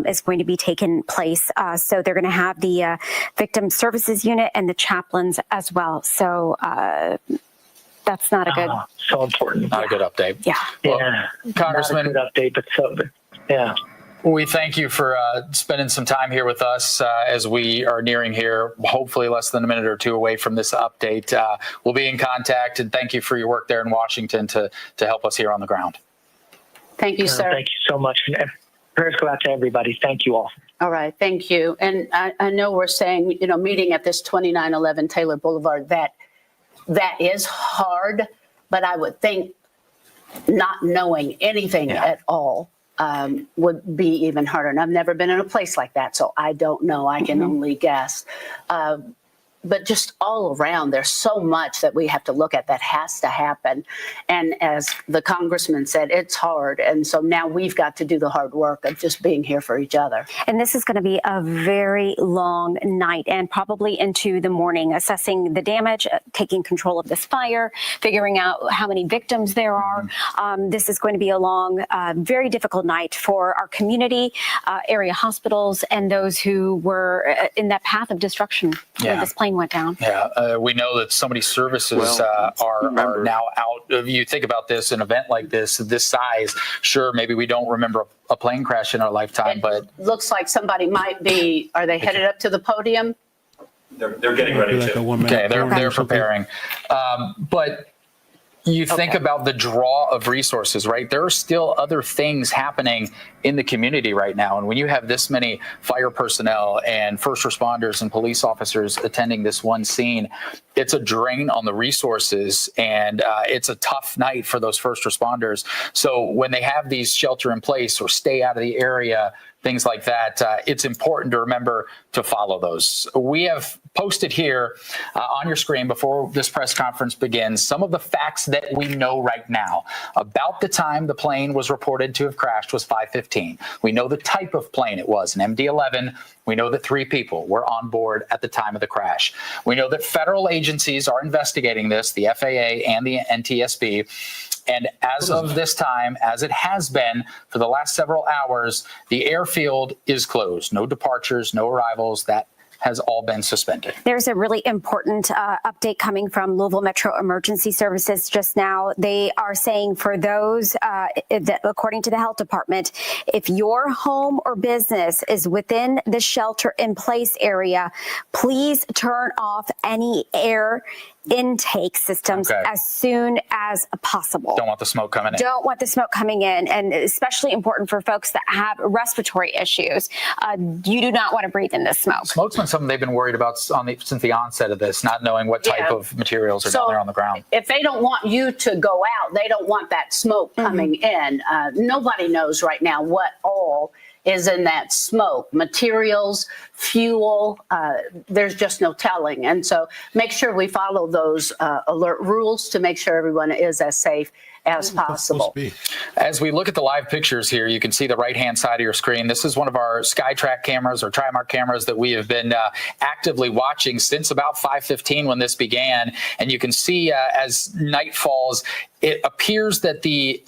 is going to be taking place. So they're going to have the victim services unit and the chaplains as well. So that's not a good... so important. Not a good update. Yeah. Well, Congressman... Not a good update, but yeah. We thank you for spending some time here with us as we are nearing here, hopefully less than a minute or two away from this update. We'll be in contact, and thank you for your work there in Washington to help us here on the ground. Thank you, sir. Thank you so much. And prayers go out to everybody. Thank you all. All right. Thank you. And I know we're saying, meeting at this 2911 Taylor Boulevard, that is hard, but I would think not knowing anything at all would be even harder. And I've never been in a place like that, so I don't know. I can only guess. But just all around, there's so much that we have to look at that has to happen. And as the congressman said, it's hard. And so now we've got to do the hard work of just being here for each other. And this is going to be a very long night and probably into the morning, assessing the damage, taking control of this fire, figuring out how many victims there are. This is going to be a long, very difficult night for our community, area hospitals, and those who were in that path of destruction where this plane went down. Yeah, we know that so many services are now out. If you think about this, an event like this size, sure, maybe we don't remember a plane crash in our lifetime, but looks like somebody might be. Are they headed up to the podium? They're getting ready to. Okay, they're preparing, but. You think about the draw of resources, right? There are still other things happening in the community right now. And when you have this many fire personnel and first responders and police officers attending this one scene, it's a drain on the resources, and it's a tough night for those first responders. So when they have these shelter in place or stay out of the area, things like that, it's important to remember to follow those. We have posted here on your screen before this press conference begins some of the facts that we know right now. About the time the plane was reported to have crashed was 5:15. We know the type of plane it was, an MD-11. We know that 3 people were on board at the time of the crash. We know that federal agencies are investigating this, the FAA and the NTSB. And as of this time, as it has been for the last several hours, the airfield is closed. No departures, no arrivals. That has all been suspended. There's a really important update coming from Louisville Metro Emergency Services just now. They are saying for those, that, according to the health department, if your home or business is within the shelter-in-place area, please turn off any air intake systems as soon as possible. Don't want the smoke coming in. Don't want the smoke coming in, and especially important for folks that have respiratory issues. You do not want to breathe in this smoke. Smoke's been something they've been worried about since the onset of this, not knowing what type of materials are down there on the ground. If they don't want you to go out, they don't want that smoke coming in. Nobody knows right now what all is in that smoke. Materials, fuel, there's just no telling. And so make sure we follow those alert rules to make sure everyone is as safe as possible. As we look at the live pictures here, you can see the right-hand side of your screen. This is one of our SkyTrack cameras or TriMark cameras that we have been actively watching since about 5:15 when this began. And you can see as night falls, it appears that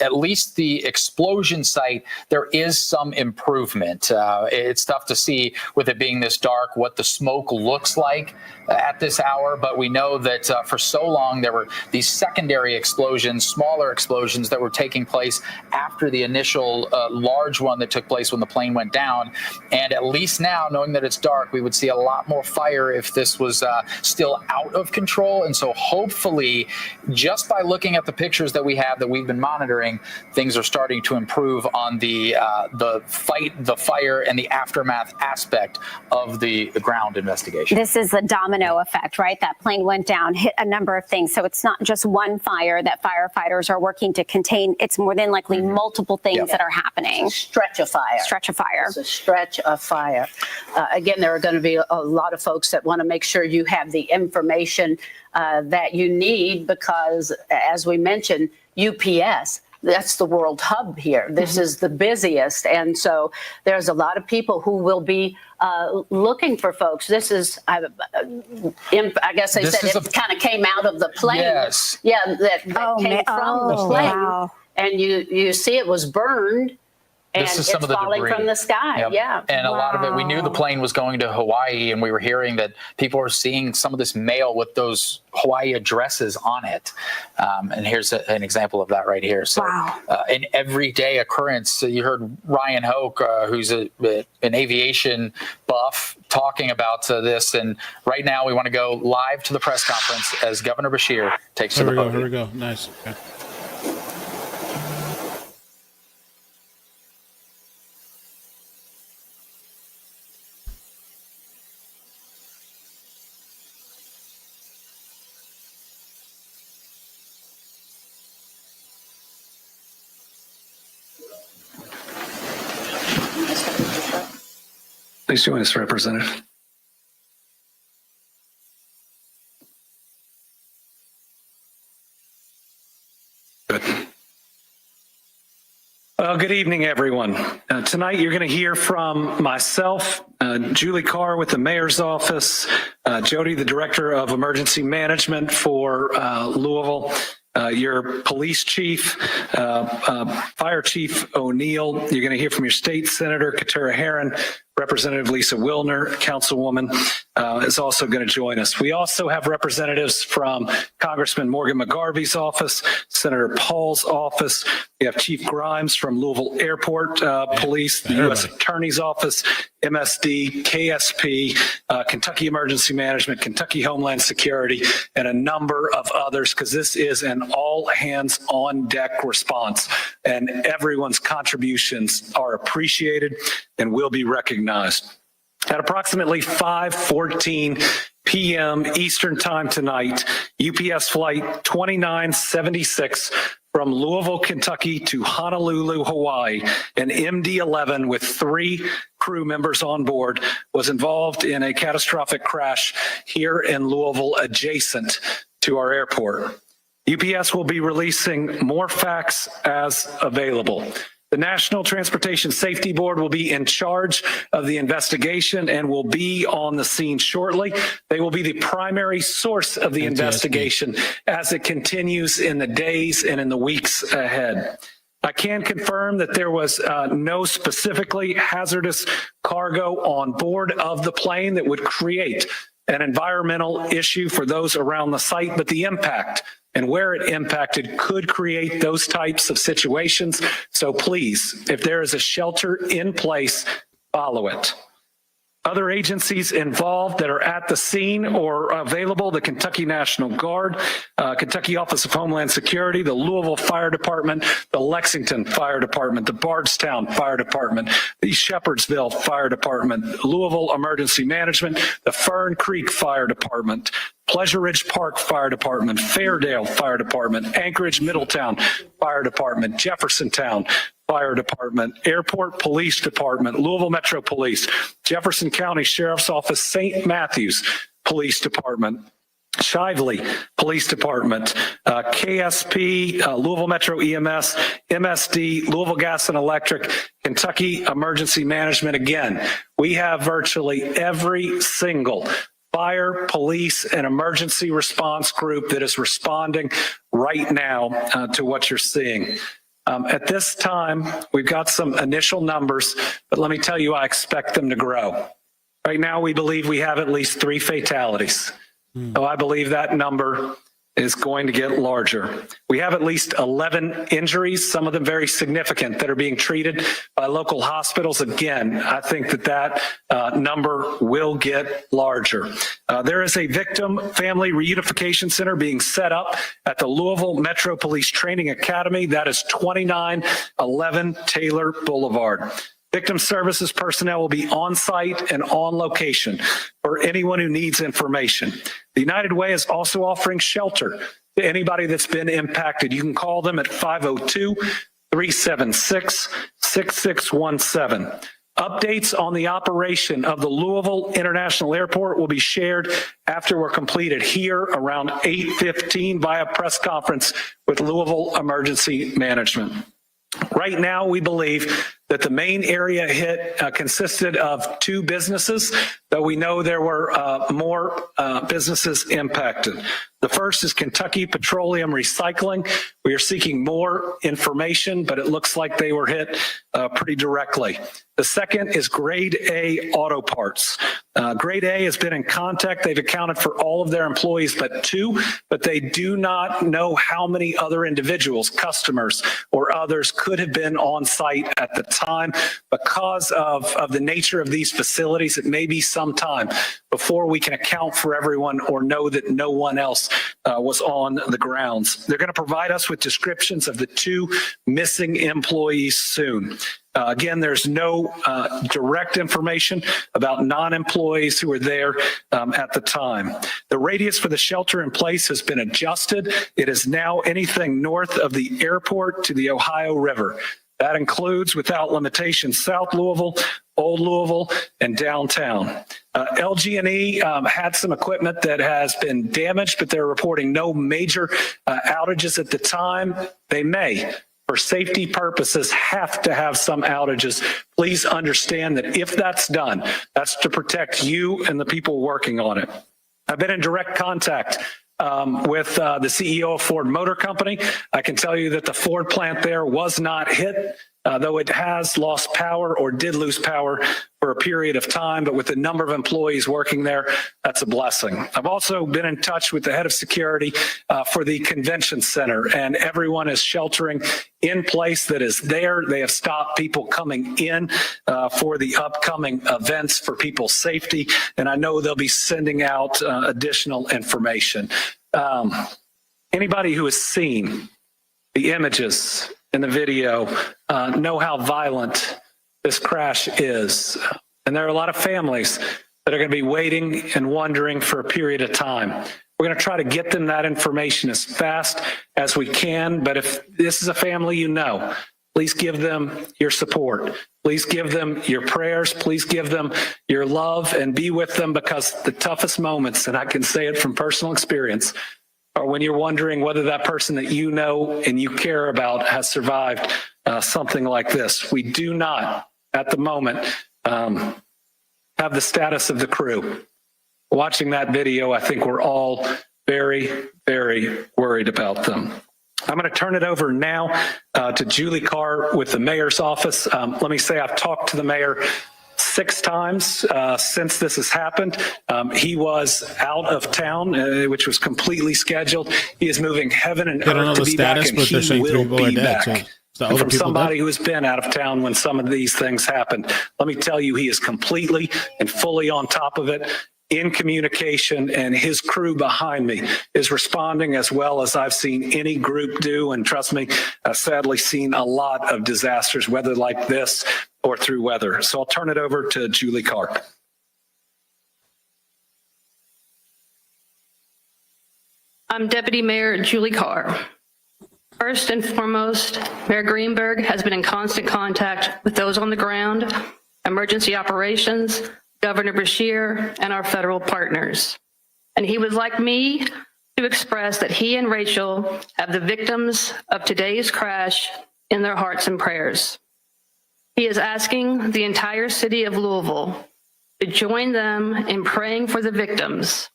at least the explosion site, there is some improvement. It's tough to see with it being this dark what the smoke looks like at this hour, but we know that for so long there were these secondary explosions, smaller explosions that were taking place after the initial large one that took place when the plane went down. And at least now, knowing that it's dark, we would see a lot more fire if this was still out of control. And so hopefully, just by looking at the picture, pictures that we have that we've been monitoring, things are starting to improve on the fire, and the aftermath aspect of the ground investigation. This is a domino effect, right? That plane went down, hit a number of things. So it's not just one fire that firefighters are working to contain. It's more than likely multiple things that are happening. Stretch of fire. Stretch of fire. It's a stretch of fire. Again, there are going to be a lot of folks that want to make sure you have the information that you need because, as we mentioned, UPS, that's the world hub here. This is the busiest. And so there's a lot of people who will be looking for folks. This is, I guess they said it kind of came out of the plane. Yes. Yeah, that came from the plane. Wow. And you see it was burned. And This is it's some of the falling debris from the sky. Yep. Yeah. And a lot of it, we knew the plane was going to Hawaii, and we were hearing that people are seeing some of this mail with those Hawaii addresses on it. And here's an example of that right here. So an everyday occurrence. So you heard Ryan Hoke, who's an aviation buff, talking about this. And right now we want to go live to the press conference as Governor Beshear takes to the podium. Here we go. Nice. Okay. Please join us, Representative. Good. Well, good evening, everyone. Tonight, you're going to hear from myself, Julie Carr with the Mayor's Office, Jody, the Director of Emergency Management for Louisville, your police chief, fire chief O'Neill. You're going to hear from your state senator, Katara Herron. Representative Lisa Wilner, councilwoman, is also going to join us. We also have representatives from Congressman Morgan McGarvey's office, Senator Paul's office. We have Chief Grimes from Louisville Airport Police, the U.S. Attorney's Office, MSD, KSP, Kentucky Emergency Management, Kentucky Homeland Security, and a number of others, because this is an all-hands-on-deck response, and everyone's contributions are appreciated and will be recognized. At approximately 5:14 p.m. Eastern Time tonight, UPS Flight 2976 from Louisville, Kentucky to Honolulu, Hawaii, an MD-11 with 3 crew members on board was involved in a catastrophic crash here in Louisville adjacent to our airport. UPS will be releasing more facts as available. The National Transportation Safety Board will be in charge of the investigation and will be on the scene shortly. They will be the primary source of the investigation as it continues in the days and in the weeks ahead. I can confirm that there was no specifically hazardous cargo on board of the plane that would create an environmental issue for those around the site, but the impact and where it impacted could create those types of situations. So please, if there is a shelter in place, follow it. Other agencies involved that are at the scene or available, the Kentucky National Guard, Kentucky Office of Homeland Security, the Louisville Fire Department, the Lexington Fire Department, the Bardstown Fire Department, the Shepherdsville Fire Department, Louisville Emergency Management, the Fern Creek Fire Department, Pleasure Ridge Park Fire Department, Fairdale Fire Department, Anchorage Middletown Fire Department, Jeffersontown Fire Department, Airport Police Department, Louisville Metro Police, Jefferson County Sheriff's Office, St. Matthews Police Department, Shively Police Department, KSP, Louisville Metro EMS, MSD, Louisville Gas and Electric, Kentucky Emergency Management. Again, we have virtually every single fire, police, and emergency response group that is responding right now to what you're seeing. At this time, we've got some initial numbers, but let me tell you, I expect them to grow. Right now, we believe we have at least 3 fatalities. So I believe that number is going to get larger. We have at least 11 injuries, some of them very significant, that are being treated by local hospitals. Again, I think that number will get larger. There is a victim family reunification center being set up at the Louisville Metro Police Training Academy. That is 2911 Taylor Boulevard. Victim services personnel will be on site and on location for anyone who needs information. The United Way is also offering shelter to anybody that's been impacted. You can call them at 502-376-6617. Updates on the operation of the Louisville International Airport will be shared after we're completed here around 8:15 via press conference with Louisville Emergency Management. Right now, we believe that the main area hit consisted of 2 businesses, though we know there were more businesses impacted. The first is Kentucky Petroleum Recycling. We are seeking more information, but it looks like they were hit pretty directly. The second is Grade A Auto Parts. Grade A has been in contact. They've accounted for all of their employees but 2, but they do not know how many other individuals, customers, or others could have been on site at the time. Because of the nature of these facilities, it may be some time before we can account for everyone or know that no one else was on the grounds. They're going to provide us with descriptions of the 2 missing employees soon. Again, there's no direct information about non-employees who were there at the time. The radius for the shelter in place has been adjusted. It is now anything north of the airport to the Ohio River. That includes, without limitation, South Louisville, Old Louisville, and downtown. LG&E had some equipment that has been damaged, but they're reporting no major outages at the time. They may, for safety purposes, have to have some outages. Please understand that if that's done, that's to protect you and the people working on it. I've been in direct contact with the CEO of Ford Motor Company. I can tell you that the Ford plant there was not hit, though it has lost power or did lose power for a period of time, but with the number of employees working there, that's a blessing. I've also been in touch with the head of security for the convention center, and everyone is sheltering in place that is there. They have stopped people coming in for the upcoming events for people's safety, and I know they'll be sending out additional information. Anybody who has seen the images in the video know how violent this crash is. And there are a lot of families that are going to be waiting and wondering for a period of time. We're going to try to get them that information as fast as we can. But if this is a family you know, please give them your support. Please give them your prayers. Please give them your love and be with them, because the toughest moments, and I can say it from personal experience, are when you're wondering whether that person that you know and you care about has survived something like this. We do not, at the moment, have the status of the crew. Watching that video, I think we're all very, very worried about them. I'm going to turn it over now to Julie Carr with the mayor's office. Let me say I've talked to the mayor 6 times since this has happened. He was out of town, which was completely scheduled. He is moving heaven and earth to be back, and he will be back. And from somebody who has been out of town when some of these things happened, let me tell you, he is completely and fully on top of it, in communication, and his crew behind me is responding as well as I've seen any group do. And trust me, I've sadly seen a lot of disasters, whether like this or through weather. So I'll turn it over to Julie Carr. I'm Deputy Mayor Julie Carr. First and foremost, Mayor Greenberg has been in constant contact with those on the ground, emergency operations, Governor Beshear, and our federal partners. And he would like me to express that he and Rachel have the victims of today's crash in their hearts and prayers. He is asking the entire city of Louisville to join them in praying for the victims,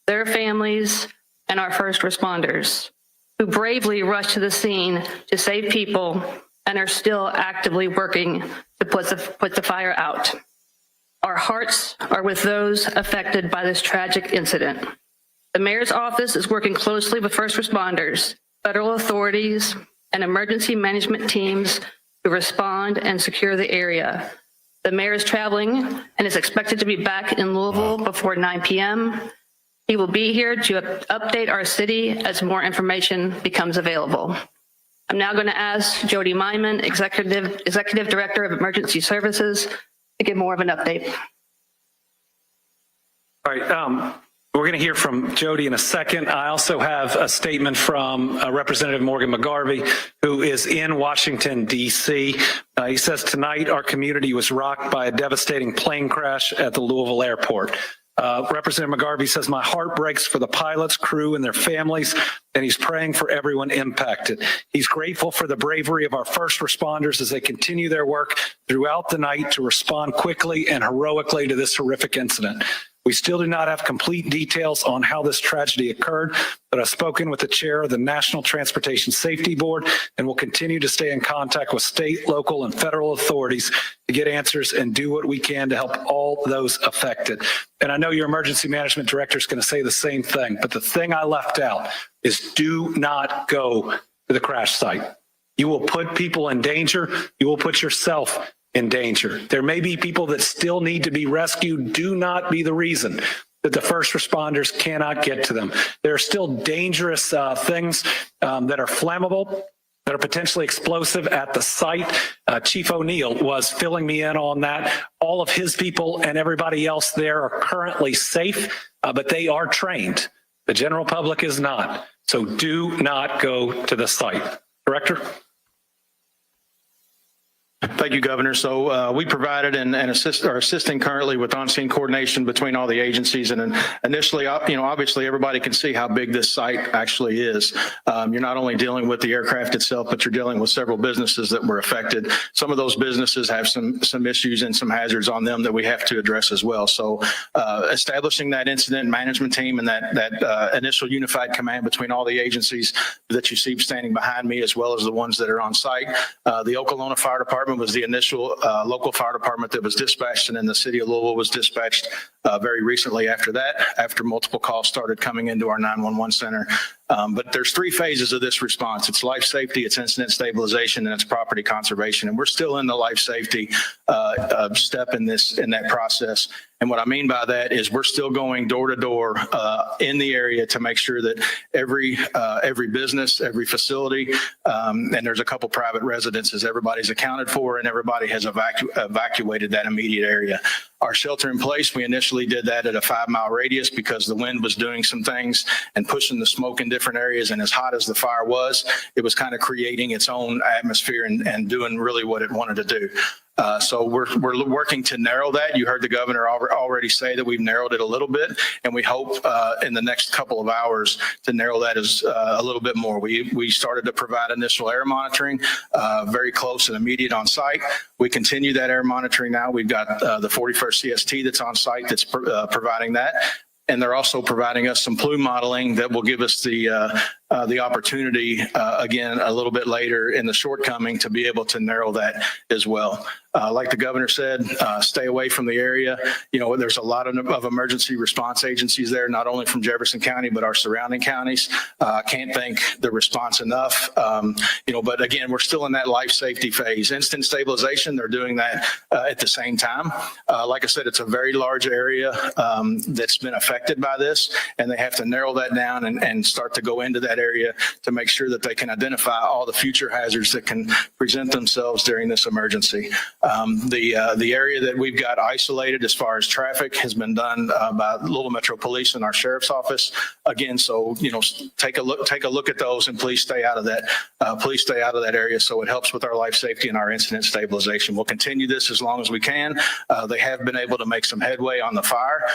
their families, and our first responders, who bravely rushed to the scene to save people and are still actively working to put the fire out. Our hearts are with those affected by this tragic incident. The mayor's office is working closely with first responders, federal authorities, and emergency management teams to respond and secure the area. The mayor is traveling and is expected to be back in Louisville before 9 p.m. He will be here to update our city as more information becomes available. I'm now going to ask Jody Myman, Executive Director of Emergency Services, to give more of an update. All right. We're going to hear from Jody in a second. I also have a statement from Representative Morgan McGarvey, who is in Washington, D.C. He says, tonight our community was rocked by a devastating plane crash at the Louisville airport. Representative McGarvey says, my heart breaks for the pilots, crew, and their families, and he's praying for everyone impacted. He's grateful for the bravery of our first responders as they continue their work throughout the night to respond quickly and heroically to this horrific incident. We still do not have complete details on how this tragedy occurred, but I've spoken with the chair of the National Transportation Safety Board and will continue to stay in contact with state, local, and federal authorities to get answers and do what we can to help all those affected. And I know your emergency management director is going to say the same thing, but the thing I left out is do not go to the crash site. You will put people in danger. You will put yourself in danger. There may be people that still need to be rescued. Do not be the reason that the first responders cannot get to them. There are still dangerous things that are flammable, that are potentially explosive at the site. Chief O'Neill was filling me in on that. All of his people and everybody else there are currently safe, but they are trained. The general public is not. So do not go to the site. Director? Thank you, Governor. So we provided and are assisting currently with on-scene coordination between all the agencies. And initially, obviously everybody can see how big this site actually is. You're not only dealing with the aircraft itself, but you're dealing with several businesses that were affected. Some of those businesses have some issues and some hazards on them that we have to address as well. So establishing that incident management team and that initial unified command between all the agencies that you see standing behind me, as well as the ones that are on site. The Oklahoma Fire Department was the initial local fire department that was dispatched, and then the city of Louisville was dispatched very recently after that, after multiple calls started coming into our 911 center. But there's three phases of this response. It's life safety, it's incident stabilization, and it's property conservation. And we're still in the life safety step in that process. And what I mean by that is we're still going door to door in the area to make sure that every business, every facility, and there's a couple private residences, everybody's accounted for and everybody has evacuated that immediate area. Our shelter in place, we initially did that at a 5-mile radius because the wind was doing some things and pushing the smoke in different areas. And as hot as the fire was, it was kind of creating its own atmosphere and doing really what it wanted to do. So we're working to narrow that. You heard the governor already say that we've narrowed it a little bit, and we hope in the next couple of hours to narrow that as a little bit more. We started to provide initial air monitoring, very close and immediate on site. We continue that air monitoring now. We've got the 41st CST that's on site that's providing that. And they're also providing us some plume modeling that will give us the opportunity, again, a little bit later in the shortcoming to be able to narrow that as well. Like the governor said, stay away from the area. There's a lot of emergency response agencies there, not only from Jefferson County, but our surrounding counties. Can't thank the response enough. But again, we're still in that life safety phase. Instant stabilization, they're doing that at the same time. Like I said, it's a very large area that's been affected by this, and they have to narrow that down and start to go into that area to make sure that they can identify all the future hazards that can present themselves during this emergency. The area that we've got isolated as far as traffic has been done by Louisville Metro Police and our sheriff's office. Again, so take a look at those, and please stay out of that. Please stay out of that area so it helps with our life safety and our incident stabilization. We'll continue this as long as we can. They have been able to make some headway on the fire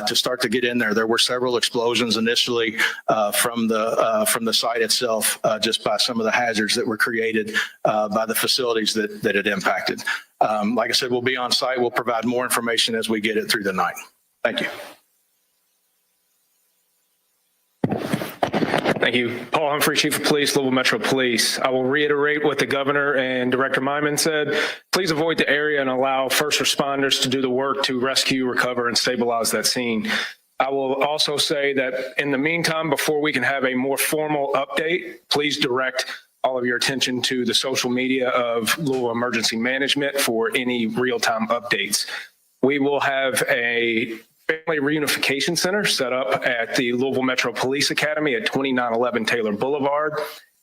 to start to get in there. There were several explosions initially from the site itself, just by some of the hazards that were created by the facilities that it impacted. Like I said, we'll be on site. We'll provide more information as we get it through the night. Thank you. Thank you. Paul Humphrey, Chief of Police, Louisville Metro Police. I will reiterate what the governor and Director Myman said. Please avoid the area and allow first responders to do the work to rescue, recover, and stabilize that scene. I will also say that in the meantime, before we can have a more formal update, please direct all of your attention to the social media of Louisville Emergency Management for any real-time updates. We will have a Family Reunification Center set up at the Louisville Metro Police Academy at 2911 Taylor Boulevard.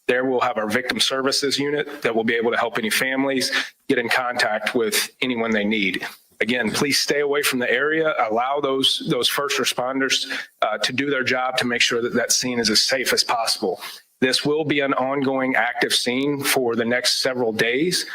There we'll have our victim services unit that will be able to help any families get in contact with anyone they need. Again, please stay away from the area. Allow those first responders to do their job to make sure that that scene is as safe as possible. This will be an ongoing active scene for the next several days.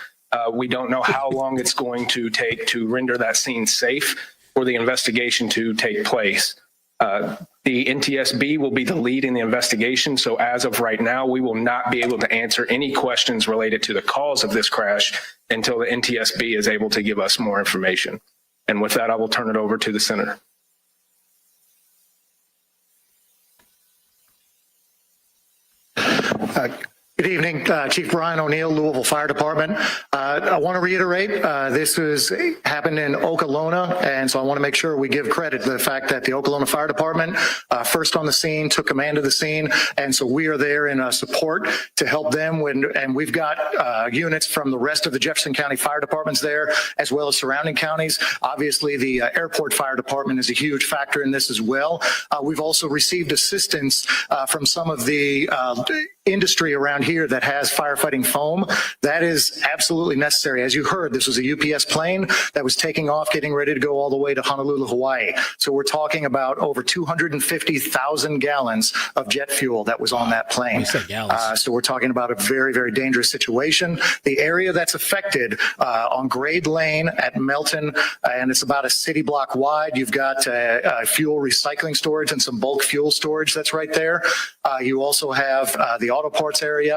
We don't know how long it's going to take to render that scene safe for the investigation to take place. The NTSB will be the lead in the investigation. So as of right now, we will not be able to answer any questions related to the cause of this crash until the NTSB is able to give us more information. And with that, I will turn it over to the Senator. Good evening, Chief Brian O'Neill, Louisville Fire Department. I want to reiterate, this happened in Okolona, and so I want to make sure we give credit to the fact that the Okolona Fire Department first on the scene, took command of the scene, and so we are there in support to help them and we've got units from the rest of the Jefferson County Fire Departments there, as well as surrounding counties. Obviously, the Airport Fire Department is a huge factor in this as well. We've also received assistance from some of the industry around here that has firefighting foam. That is absolutely necessary. As you heard, this was a UPS plane that was taking off, getting ready to go all the way to Honolulu, Hawaii. So we're talking about over 250,000 gallons of jet fuel that was on that plane. So we're talking about a very, very dangerous situation. The area that's affected on Grade Lane at Melton, and it's about a city block wide. You've got fuel recycling storage and some bulk fuel storage that's right there. You also have the auto parts area.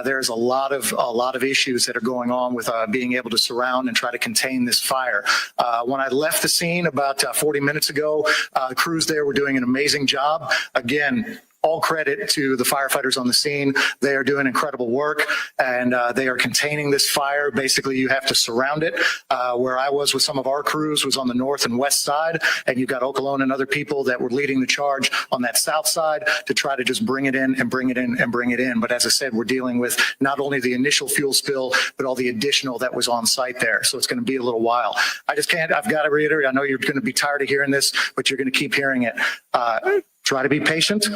There's a lot of issues that are going on with being able to surround and try to contain this fire. When I left the scene about 40 minutes ago, crews there were doing an amazing job. Again, all credit to the firefighters on the scene. They are doing incredible work, and they are containing this fire. Basically, you have to surround it. Where I was with some of our crews was on the north and west side, and you've got Okolona and other people that were leading the charge on that south side to try to just bring it in and bring it in and bring it in. But as I said, we're dealing with not only the initial fuel spill, but all the additional that was on site there. So it's going to be a little while. I've got to reiterate, I know you're going to be tired of hearing this, but you're going to keep hearing it. Try to be patient.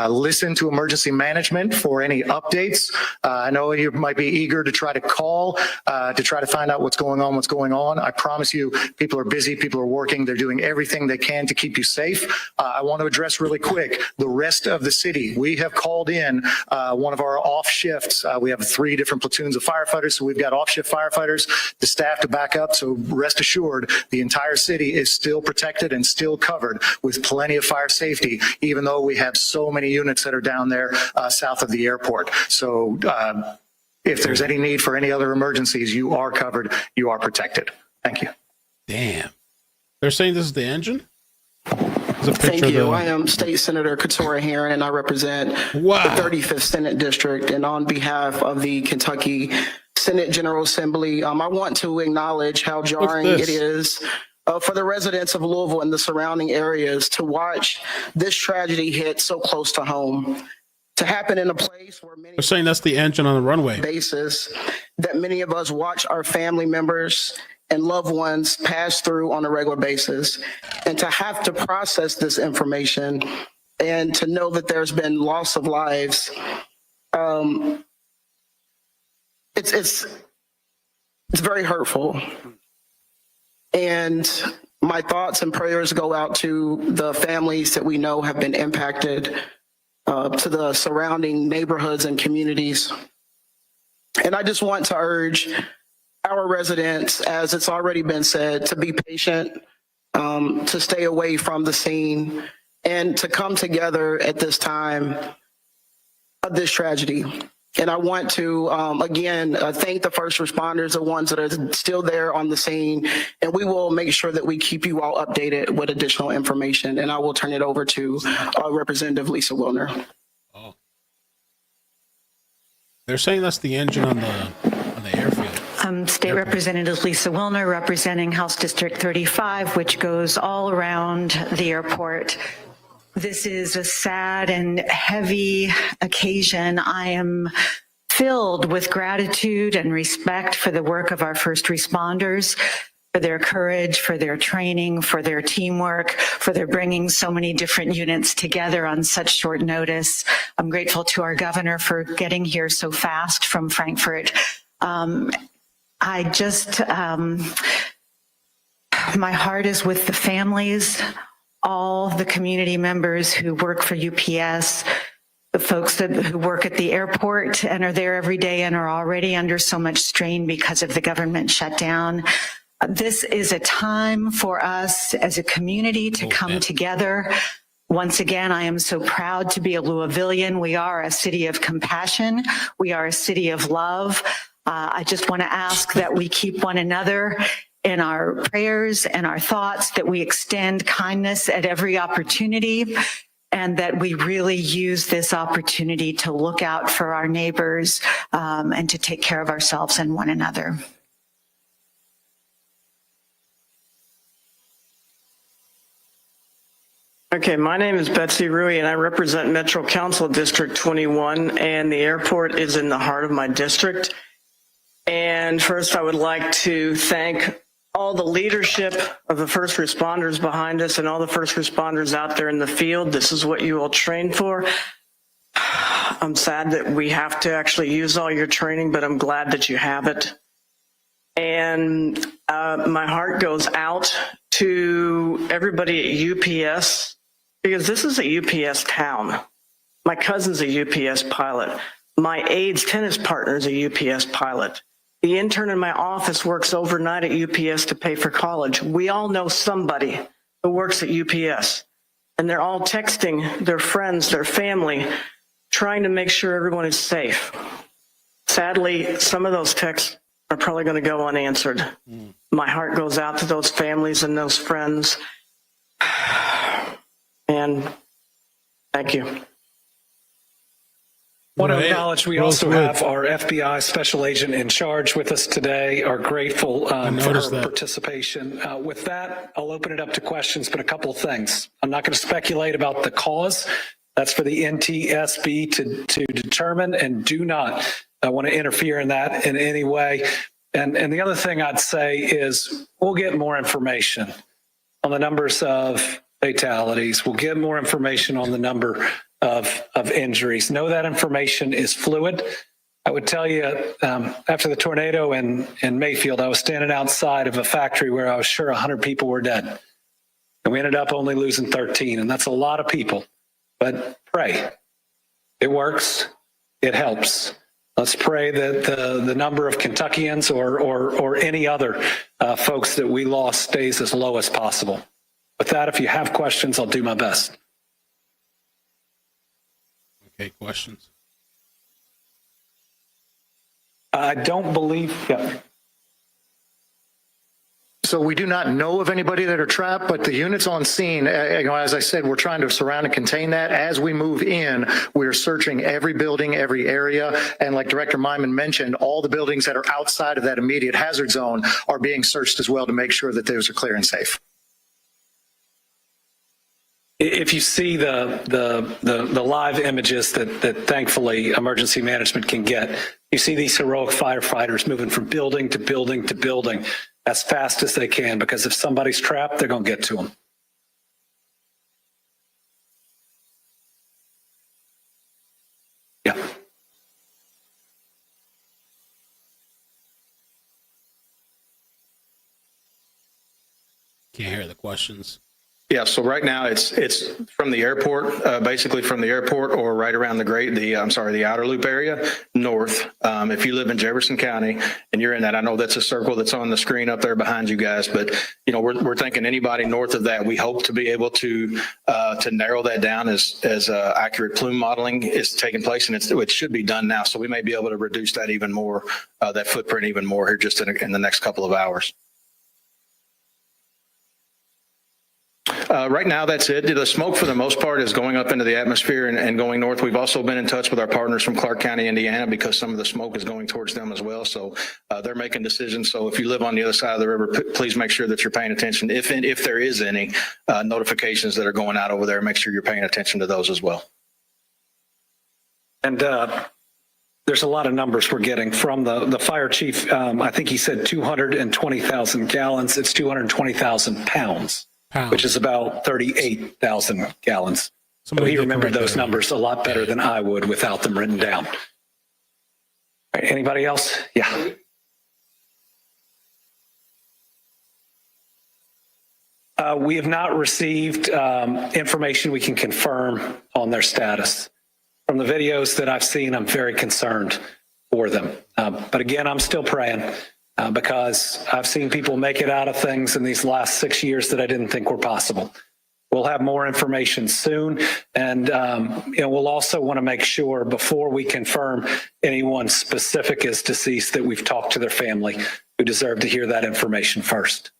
Listen to emergency management for any updates. I know you might be eager to try to call, to try to find out what's going on. I promise you, people are busy, people are working, they're doing everything they can to keep you safe. I want to address really quick the rest of the city. We have called in one of our off shifts. We have 3 different platoons of firefighters, so we've got off shift firefighters, the staff to back up. So rest assured, the entire city is still protected and still covered with plenty of fire safety, even though we have so many units that are down there south of the airport. So if there's any need for any other emergencies, you are covered, you are protected. Thank you. Damn. They're saying this is the engine? Thank you. I am State Senator Katora Herron, and I represent the 35th Senate District. And on behalf of the Kentucky Senate General Assembly, I want to acknowledge how jarring it is for the residents of Louisville and the surrounding areas to watch this tragedy hit so close to home, to happen in a place where many— They're saying that's the engine on the runway. Basis that many of us watch our family members and loved ones pass through on a regular basis, and to have to process this information and to know that there's been loss of lives. It's very hurtful. And my thoughts and prayers go out to the families that we know have been impacted, to the surrounding neighborhoods and communities. And I just want to urge our residents, as it's already been said, to be patient, to stay away from the scene, and to come together at this time of this tragedy. And I want to, again, thank the first responders, the ones that are still there on the scene, and we will make sure that we keep you all updated with additional information. And I will turn it over to Representative Lisa Wilner. They're saying that's the engine on the airfield. State Representative Lisa Wilner, representing House District 35, which goes all around the airport. This is a sad and heavy occasion. I am filled with gratitude and respect for the work of our first responders, for their courage, for their training, for their teamwork, for their bringing so many different units together on such short notice. I'm grateful to our governor for getting here so fast from Frankfurt. My heart is with the families, all the community members who work for UPS, the folks who work at the airport and are there every day and are already under so much strain because of the government shutdown. This is a time for us as a community to come together. Once again, I am so proud to be a Louisvillian. We are a city of compassion. We are a city of love. I just want to ask that we keep one another in our prayers and our thoughts, that we extend kindness at every opportunity, and that we really use this opportunity to look out for our neighbors and to take care of ourselves and one another. Okay, my name is Betsy Rui, and I represent Metro Council District 21, and the airport is in the heart of my district. And first, I would like to thank all the leadership of the first responders behind us and all the first responders out there in the field. This is what you all train for. I'm sad that we have to actually use all your training, but I'm glad that you have it. And my heart goes out to everybody at UPS, because this is a UPS town. My cousin's a UPS pilot. My aide's tennis partner is a UPS pilot. The intern in my office works overnight at UPS to pay for college. We all know somebody who works at UPS, and they're all texting their friends, their family, trying to make sure everyone is safe. Sadly, some of those texts are probably going to go unanswered. My heart goes out to those families and those friends. And thank you. I want to acknowledge we also have our FBI special agent in charge with us today. Are grateful for her participation. With that, I'll open it up to questions, but a couple of things. I'm not going to speculate about the cause. That's for the NTSB to determine, and do not want to interfere in that in any way. And the other thing I'd say is we'll get more information on the numbers of fatalities. We'll get more information on the number of injuries. Know that information is fluid. I would tell you, after the tornado in Mayfield, I was standing outside of a factory where I was sure 100 people were dead. And we ended up only losing 13, and that's a lot of people. But pray. It works. It helps. Let's pray that the number of Kentuckians or any other folks that we lost stays as low as possible. With that, if you have questions, I'll do my best. Okay, questions? I don't believe, yeah. So we do not know of anybody that are trapped, but the units on scene, as I said, we're trying to surround and contain that. As we move in, we're searching every building, every area. And like Director Myman mentioned, all the buildings that are outside of that immediate hazard zone are being searched as well to make sure that those are clear and safe. If you see the live images that thankfully emergency management can get, you see these heroic firefighters moving from building to building to building as fast as they can, because if somebody's trapped, they're going to get to them. Yeah. Can't hear the questions. Yeah, so right now it's from the airport, basically from the airport or right around the outer loop area north. If you live in Jefferson County and you're in that, I know that's a circle that's on the screen up there behind you guys, but you know, we're thinking anybody north of that. We hope to be able to narrow that down as accurate plume modeling is taking place, and it should be done now. So we may be able to reduce that even more, that footprint even more here just in the next couple of hours. Right now, that's it. The smoke, for the most part, is going up into the atmosphere and going north. We've also been in touch with our partners from Clark County, Indiana, because some of the smoke is going towards them as well. So they're making decisions. So if you live on the other side of the river, please make sure that you're paying attention. If there is any notifications that are going out over there, make sure you're paying attention to those as well. And there's a lot of numbers we're getting from the fire chief. I think he said 220,000 gallons. It's 220,000 pounds, which is about 38,000 gallons. So he remembered those numbers a lot better than I would without them written down. All right, anybody else? Yeah. We have not received information we can confirm on their status. From the videos that I've seen, I'm very concerned for them. But again, I'm still praying because I've seen people make it out of things in these last 6 years that I didn't think were possible. We'll have more information soon. And we'll also want to make sure before we confirm anyone specific is deceased that we've talked to their family who deserve to hear that information first.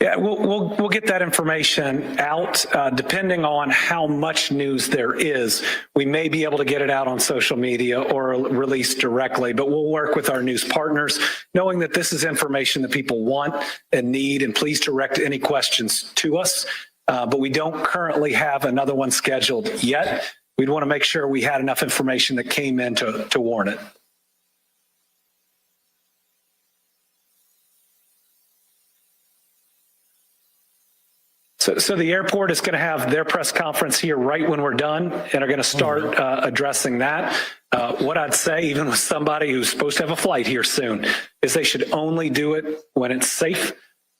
Yeah, we'll get that information out. Depending on how much news there is, we may be able to get it out on social media or release directly, but we'll work with our news partners, knowing that this is information that people want and need, and please direct any questions to us. But we don't currently have another one scheduled yet. We'd want to make sure we had enough information that came in to warrant it. So the airport is going to have their press conference here right when we're done and are going to start addressing that. What I'd say, even with somebody who's supposed to have a flight here soon, is they should only do it when it's safe.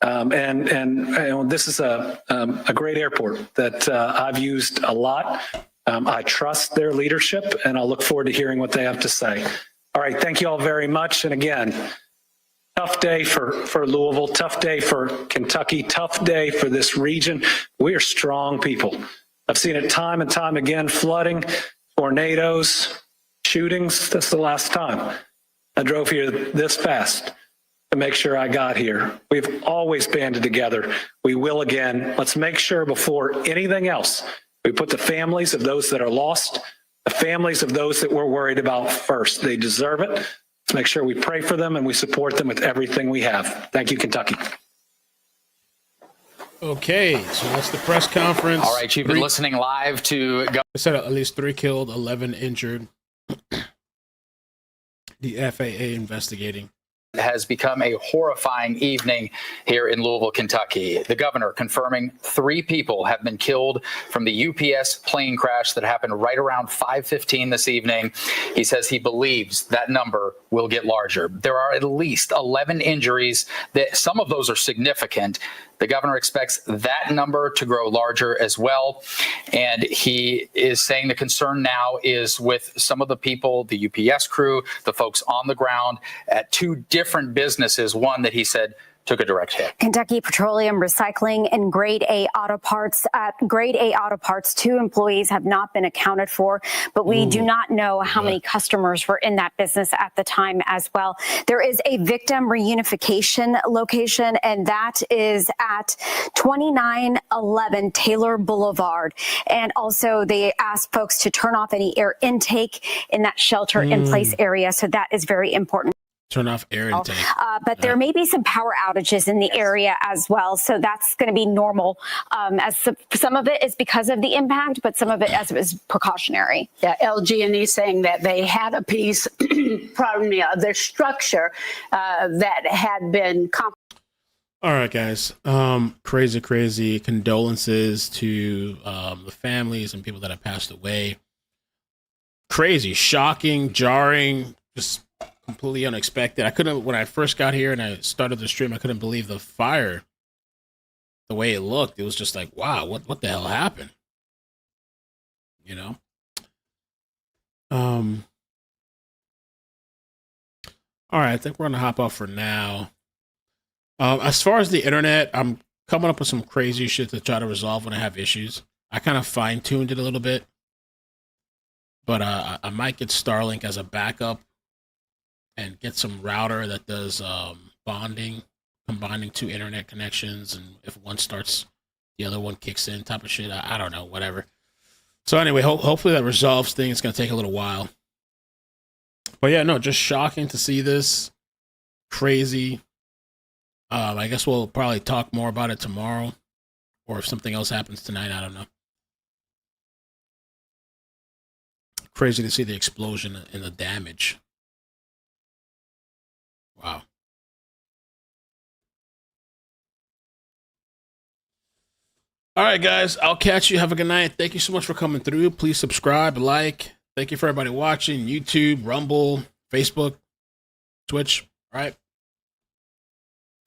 And this is a great airport that I've used a lot. I trust their leadership, and I'll look forward to hearing what they have to say. All right, thank you all very much. And again, tough day for Louisville, tough day for Kentucky, tough day for this region. We are strong people. I've seen it time and time again, flooding, tornadoes, shootings. That's the last time I drove here this fast to make sure I got here. We've always banded together. We will again. Let's make sure before anything else, we put the families of those that are lost, the families of those that we're worried about first. They deserve it. Let's make sure we pray for them and we support them with everything we have. Thank you, Kentucky. Okay, so that's the press conference. All right, you've been listening live to... I said at least 3 killed, 11 injured. The FAA investigating. Has become a horrifying evening here in Louisville, Kentucky. The governor confirming 3 people have been killed from the UPS plane crash that happened right around 5:15 this evening. He says he believes that number will get larger. There are at least 11 injuries. That some of those are significant. The governor expects that number to grow larger as well. And he is saying the concern now is with some of the people, the UPS crew, the folks on the ground at 2 different businesses. One that he said took a direct hit. Kentucky Petroleum Recycling and Grade A Auto Parts. At Grade A Auto Parts, 2 employees have not been accounted for, but we do not know how many customers were in that business at the time as well. There is a victim reunification location, and that is at 2911 Taylor Boulevard. And also they asked folks to turn off any air intake in that shelter in place area. So that is very important. Turn off air intake. But there may be some power outages in the area as well. So that's going to be normal. As some of it is because of the impact, but some of it as it was precautionary. Yeah, LG&E saying that they had a piece, pardon me, of their structure that had been All right, guys. Crazy condolences to the families and people that have passed away. Crazy, shocking, jarring, just completely unexpected. I couldn't, when I first got here and I started the stream, I couldn't believe the fire, the way it looked. It was just like, wow, what the hell happened? You know? All right, I think we're gonna hop off for now. As far as the internet, I'm coming up with some crazy shit to try to resolve when I have issues. I kind of fine-tuned it a little bit. But I might get Starlink as a backup and get some router that does bonding, combining two internet connections, and if one starts, the other one kicks in type of shit. I don't know, whatever. So anyway, hopefully that resolves things. It's going to take a little while. But yeah, no, just shocking to see this. Crazy. I guess we'll probably talk more about it tomorrow, or if something else happens tonight, I don't know. Crazy to see the explosion and the damage. Wow. All right, guys, I'll catch you. Have a good night. Thank you so much for coming through. Please subscribe, like. Thank you for everybody watching. YouTube, Rumble, Facebook, Twitch. All right.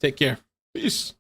Take care. Peace.